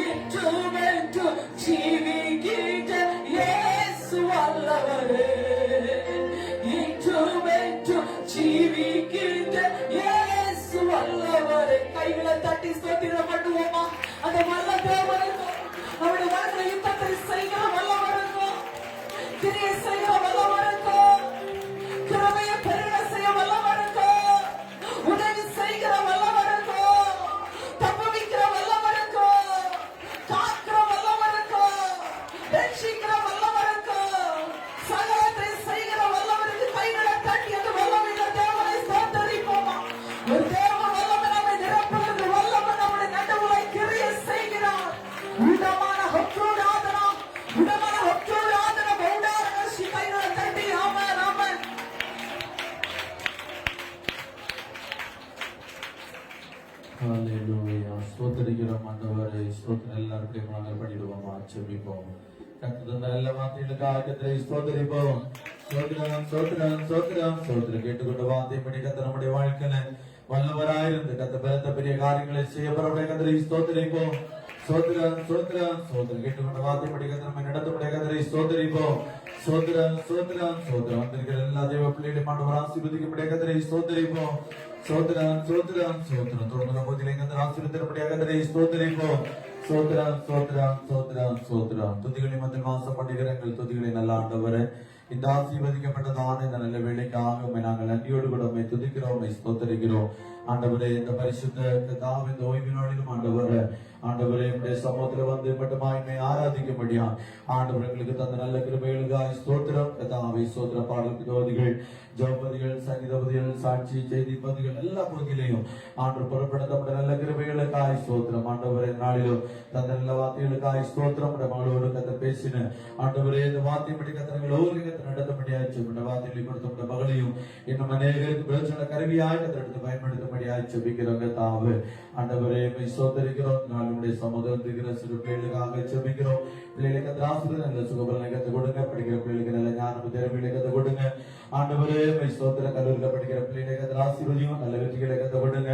B: இன்றும் என்றும் ஜீவிக்கின்ற இயேசு வல்லவரே, இன்றும் என்றும் ஜீவிக்கின்ற இயேசு வல்லவரே. கைகளை தட்டி ஸ்தோத்திரம் பண்ணுவோமா. அந்த வல்ல தேவனுக்கும் அவருடைய வாழ்க்கை யுத்தத்தை செய்கிற வல்லவருக்கும் கிரியை செய்கிற வல்லவருக்கும் கிருபையை பெருக செய்ய வல்லவருக்கும் உதவி செய்கிற வல்லவருக்கும் தப்புவிக்கிற வல்லவருக்கும் காக்கிற வல்லவருக்கும் ரட்சிக்கிற வல்லவருக்கும் சகலத்தை செய்கிற வல்லவருக்கு கைகளை தட்டி அந்த வல்லமையுள்ள தேவனை ஸ்தோத்தரிப்போமா. ஒரு தேவ வல்லமை நம்மை நிரப்புகிறது. வல்லமை நம்முடைய நடுவுலை கிரியை செய்கிறார். உடமான ஹொற்றோடாதனா, உடமான ஹொற்றோடாதன பௌடாரன கைகளை தட்டி ஆமென் ஆமென்.
C: ஹல்லேலூயா. ஸ்தோத்திரிக்கிறோம் ஆண்டவரே. ஸ்தோத்திரம் எல்லாருக்கும் நாங்கள் பண்ணிடுவோமா, செபிப்போம். கர்த்தர் தந்த நல்ல வார்த்தைகளுக்காக கர்த்தரை ஸ்தோத்திரிப்போம். ஸ்தோத்திரம் ஸ்தோத்திரம் ஸ்தோத்திரம் ஸ்தோத்திரம். கேட்டுக்கொண்டு வார்த்தைப்படி கர்த்தர் நம்முடைய வாழ்க்கையில வல்லவராயிருந்து கர்த்தர் பலத்த பெரிய காரியங்களை செய்ய போறவருடைய கர்த்தரை ஸ்தோத்திரிப்போம். ஸ்தோத்திரம் ஸ்தோத்திரம் ஸ்தோத்திரம். கேட்டுக்கொண்டு வார்த்தைப்படி கர்த்தர் நம்மை நடத்தக்கூடிய கர்த்தரை ஸ்தோத்திரிப்போம். ஸ்தோத்திரம் ஸ்தோத்திரம் ஸ்தோத்திரம். வந்திருக்கிற எல்லா தேவ பிள்ளைகளையும் ஆண்டவர் ஆசீர்வதிக்கும்படியாக கர்த்தரை ஸ்தோத்திரிப்போம். ஸ்தோத்திரம் ஸ்தோத்திரம் ஸ்தோத்திரம். தொடர்ந்து போதிலே கர்த்தர் ஆசீர்வதிக்கும்படியாக கர்த்தரை ஸ்தோத்திரிப்போம். ஸ்தோத்திரம் ஸ்தோத்திரம் ஸ்தோத்திரம் ஸ்தோத்திரம். துதிகளை மத்தியில் வாசப்படுகிற எங்கள் துதிகளை நல்ல ஆண்டவரே, இந்த ஆசீர்வதிக்கப்பட்டதான இந்த நல்ல வேலைக்காக உம்மை நாங்கள் நன்றியோடு கூட உம்மை துதிக்கிறோம், உம்மை ஸ்தோத்திரிக்கிறோம். ஆண்டவரே, இந்த பரிசுத்த கர்த்தாவே, இந்த ஓய்வு நாளிலும் ஆண்டவரே, ஆண்டவரே உம்முடைய சமூகத்தில் வந்து மட்டுமாய் உம்மை ஆராதிக்கும்படியா ஆண்டவர் எங்களுக்கு தந்த நல்ல கிருபைகளுக்காக ஸ்தோத்திரம். கர்த்தாவே ஸ்தோத்திர. பாடல் விரோதிகள், ஜெபபதிகள், சங்கீதபதிகள், சாட்சி செய்திபதிகள் எல்லா பகுதியிலையும் ஆண்டவர் புறப்படுத்தப்பட்ட நல்ல கிருபைகளுக்காக ஸ்தோத்திரம். ஆண்டவரே, நாளிலும் தந்த நல்ல வார்த்தைகளுக்காக ஸ்தோத்திரம். மகளோடு கத்த பேசின ஆண்டவரே, இந்த வார்த்தைப்படி கத்தனங்கள் ஒவ்வொரு நடத்தப்படியாச்சு. வார்த்தைகளை கொடுத்த மகளையும் இன்னும் அநேகருக்கு பிரச்சனை கருவியாய் கத்தெடுத்து பயன்படுத்தப்படியாய் செபிக்கிறோங்க. தாவு ஆண்டவரே ஸ்தோத்திரிக்கிறோம். நாளுடைய சமுதாயம் இருக்கிற சிறு பிள்ளைகளுக்காக செபிக்கிறோம். பிள்ளைகளுக்கு ஆசிரியர் நல்ல சுகபலனை கத்து கொடுங்க. படிக்கிற பிள்ளைகளுக்கு நல்ல ஞானம் திறமைகளை கத்து கொடுங்க. ஆண்டவரே ஸ்தோத்திர. கல்லூரியில் படிக்கிற பிள்ளைகளுக்கு ஆசீர்வதியும் நல்ல வெற்றிகளை கத்து கொடுங்க.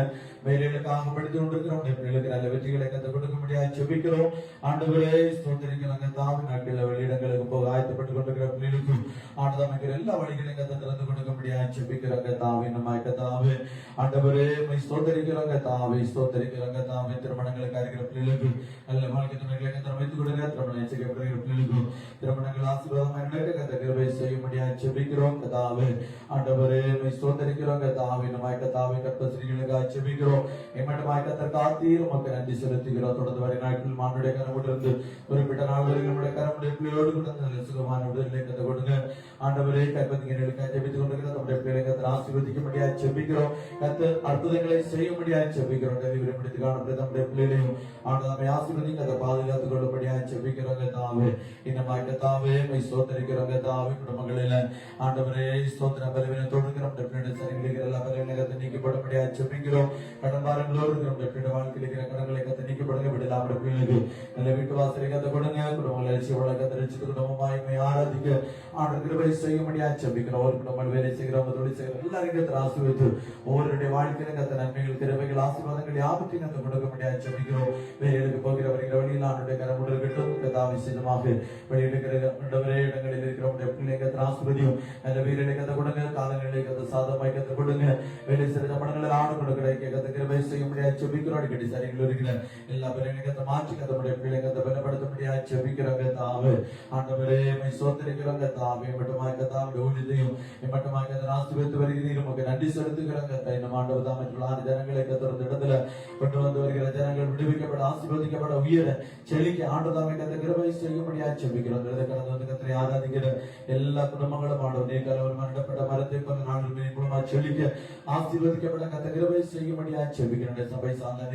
C: வேலைகளுக்காக படித்து கொண்டிருக்கிறோம் பிள்ளைகளுக்கு நல்ல வெற்றிகளை கத்து கொடுக்க முடியாது செபிக்கிறோம். ஆண்டவரே ஸ்தோத்திரிக்கிறாங்க. தாவி நாட்களில் வெளியிடங்களுக்கு போக ஆயத்தப்பட்டுக் கொண்டிருக்கிற பிள்ளைகளுக்கும் ஆண்டதமைக்கிற எல்லா வழிகளையும் கத்த திறந்து கொடுக்க முடியாது செபிக்கிறாங்க. தாவி நம்ம தாவு ஆண்டவரே ஸ்தோத்திரிக்கிறாங்க. தாவி ஸ்தோத்திரிக்கிறாங்க. தாவி திருமணங்களுக்கு இருக்கிற பிள்ளைகளுக்கு நல்ல வாழ்க்கை துணைகளை கத்த வைத்துக் கொடுங்க. திருமணம் செய்யப்படுகிற பிள்ளைகளுக்கும் திருமணங்கள் ஆசீர்வாதமாக நடக்க கத்த கிருபை செய்ய முடியாது செபிக்கிறோம். கத்தாவே. ஆண்டவரே ஸ்தோத்திரிக்கிறோம் கத்தாவே. நம்மை கத்தாவே கர்த்தஸ்ரீகளுக்காக ஜெபிக்கிறோம். எம்மட்டமாய் கர்த்தர் காத்தீர் உமக்கு நன்றி செலுத்துகிறோம். தொடர்ந்து வரை நாட்கள் மானுடைய கரமிலிருந்து குறிப்பிட்ட நாள் வரை நம்முடைய கரமுடைய பிள்ளையோடு கூட நல்ல சுகமான விடுதலை கத்த கொடுங்க. ஆண்டவரே கர்ப்பத்திகளுக்காக ஜெபித்துக் கொண்டிருக்கிற நம்முடைய பிள்ளைகளை கர்த்தர் ஆசீர்வதிக்க முடியாது ஜெபிக்கிறோம். கர்த்தர் அற்புதங்களை செய்ய முடியாது ஜெபிக்கிறோம். டெலிவரி முடித்து காணப்பட்ட நம்முடைய பிள்ளைகளையும் ஆண்டவர் நம்மை ஆசீர்வதிக்க அதை பாதுகாத்துக் கொள்ளபடியாக ஜெபிக்கிறோம் கத்தாவே. இன்னமாய் கத்தாவே ஸ்தோத்திரிக்கிறோம் கத்தாவே. குடும்பங்களில் ஆண்டவரே ஸ்தோத்திர பலவீனத்தோடு இருக்கிற நம்முடைய பிள்ளைகளை சரிகளுக்கிற எல்லா பலவீனத்தை நீக்கப்படபடியாக ஜெபிக்கிறோம். கடன் பாரங்களோடு இருக்கிற நம்முடைய பிள்ளை வாழ்க்கையில் இருக்கிற கடன்களை கத்த நீக்கப்படுங்க. விடலாம் நம்முடைய பிள்ளைகளுக்கு நல்ல வீட்டு வாசலை கத்த கொடுங்க. குடும்பங்களை லட்சியங்களை கத்த ரசித்து குடும்பமாய் ஆராதிக்க ஆண்டு கிருபை செய்ய முடியாது ஜெபிக்கிறோம். ஒரு குடும்பம் வேலை செய்கிறவங்க தொழில் செய்கிறோம் எல்லாரும் கத்த ஆசீர்வதித்து ஒவ்வொருடைய வாழ்க்கையிலும் கத்த நன்மைகள் கிருபைகள் ஆசீர்வாதங்கள் யாவற்றையும் கத்த கொடுக்க முடியாது ஜெபிக்கிறோம். வேலைகளுக்கு போகிற வருகிற வழியில் ஆண்டுடைய கரம் இருக்கட்டும். கதா விசேஷமாக வெளியிடுகிற இடங்களில் இருக்கிறவங்களுடைய பிள்ளைங்க கத்த ஆசீர்வதியும். நல்ல வீரர்களை கத்த கொடுங்க. காலங்களில் கத்த சாதமாய் கத்த கொடுங்க. வேலை செய்த மனங்களில் ஆண்டு கொடுக்கிற கத்த கிருபை செய்ய முடியாது ஜெபிக்கிறோம். அடிக்கடி சரிகள் இருக்கிற எல்லா பிள்ளைகளை கத்த மாற்றி கத்தமுடைய பிள்ளைங்க கத்த பலப்படுத்த முடியாது ஜெபிக்கிறோம் கத்தாவே. ஆண்டவரே ஸ்தோத்திரிக்கிறோம் கத்தாவே. மட்டுமாய் கத்தாவே ஊழியத்தையும் மட்டுமாய் கத்த ஆசீர்வதித்து வருகிறீர்கள். உமக்கு நன்றி செலுத்துகிறோம் கத்தா. இந்த ஆண்டவர் தாமற்ற ஜனங்களை கத்தொரு இடத்துல கொண்டு வந்து வருகிற ஜனங்கள் விடுவிக்கப்பட ஆசீர்வதிக்கப்பட உயர செழிக்க ஆண்டு தாமே கத்த கிருபை செய்ய முடியாது ஜெபிக்கிறோம். கடந்து வந்து கத்தரை ஆராதிக்கிற எல்லா குடும்பங்களும் ஆண்டவர் நீக்கலவர் மரணப்பட்ட மரத்தை கொண்டு நாடு குடும்பமா செழிக்க ஆசீர்வதிக்கப்பட கத்த கிருபை செய்ய முடியாது ஜெபிக்கிறோம். சபை சார்ந்த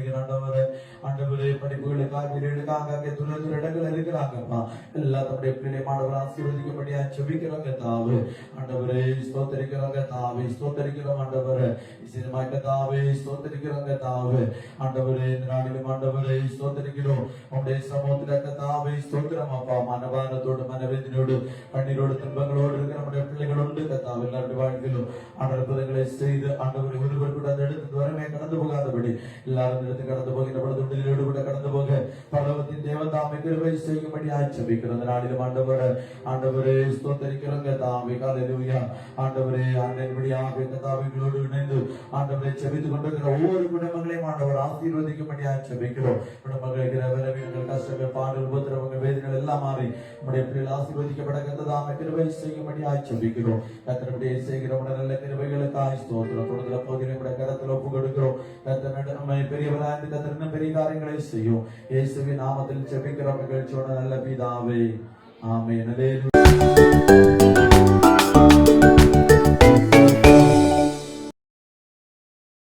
C: ஆண்டவரே படிப்புகளுக்காக வீடுகளுக்காக அங்கே துணை இடங்கள் இருக்கிறாங்கப்பா. எல்லா தம்முடைய பிள்ளை மாணவர் ஆசீர்வதிக்கப்படியா ஜெபிக்கிறோம் கத்தாவே. ஆண்டவரே ஸ்தோத்திரிக்கிறோம் கத்தாவே. ஸ்தோத்திரிக்கிறோம் ஆண்டவரே. இசைமாய் கத்தாவே ஸ்தோத்திரிக்கிறோம் கத்தாவே. ஆண்டவரே இந்த நாளிலும் ஆண்டவரே ஸ்தோத்திரிக்கிறோம். உம்முடைய சமூகத்தில கத்தாவே ஸ்தோத்திரம் அப்பா. மனபாரத்தோடு மனவேதனையோடு கண்ணீரோடு துன்பங்களோடு இருக்கிற நம்முடைய பிள்ளைகள் உண்டு கத்தாவே. எல்லாருடைய வாழ்க்கையிலும் அற்புதங்களை செய்து ஆண்டவரை ஒருவர் கூட அந்த இடத்துக்கு வரமே கடந்து போகாதபடி எல்லாரும் இடத்துக்கு கடந்து போகிற பொழுது உடலிலோடு கூட கடந்து போக பரலோகத்தின் தேவன் தாமே கிருபை செய்யும்படி ஜெபிக்கிறோம். அந்த நாளிலும் ஆண்டவரே ஸ்தோத்திரிக்கிறோம் கத்தாவே. ஹல்லேலூயா. ஆண்டவரே ஆண்டவரே கத்தாவிகளோடு இணைந்து ஆண்டவரை ஜெபித்துக் கொண்டிருக்கிற ஒவ்வொரு குடும்பங்களையும் ஆண்டவர் ஆசீர்வதிக்கும்படி ஜெபிக்கிறோம். குடும்பங்கள் இருக்கிற விளைவுகள் கஷ்டங்கள் பாடல் உபத்திரவங்கள் வேதனைகள் எல்லாம் மாறி நம்முடைய பிள்ளைகள் ஆசீர்வதிக்கப்பட கத்ததாமே கிருபை செய்யும்படி ஜெபிக்கிறோம். கத்தருடைய செய்கிற நல்ல கிருபைகளுக்காக ஸ்தோத்திரம். தொடர்ந்து போகிற நம்முடைய கரத்தில் ஒப்பு கொடுக்கிறோம். கத்தர் நம்மை பெரியவராய்ந்து கத்தர் பெரிய காரியங்களை செய்யும். இயேசுவின் நாமத்தில் ஜெபிக்கிறோம். நிகழ்ச்சியோட நல்ல பிதாவே. ஆமென்.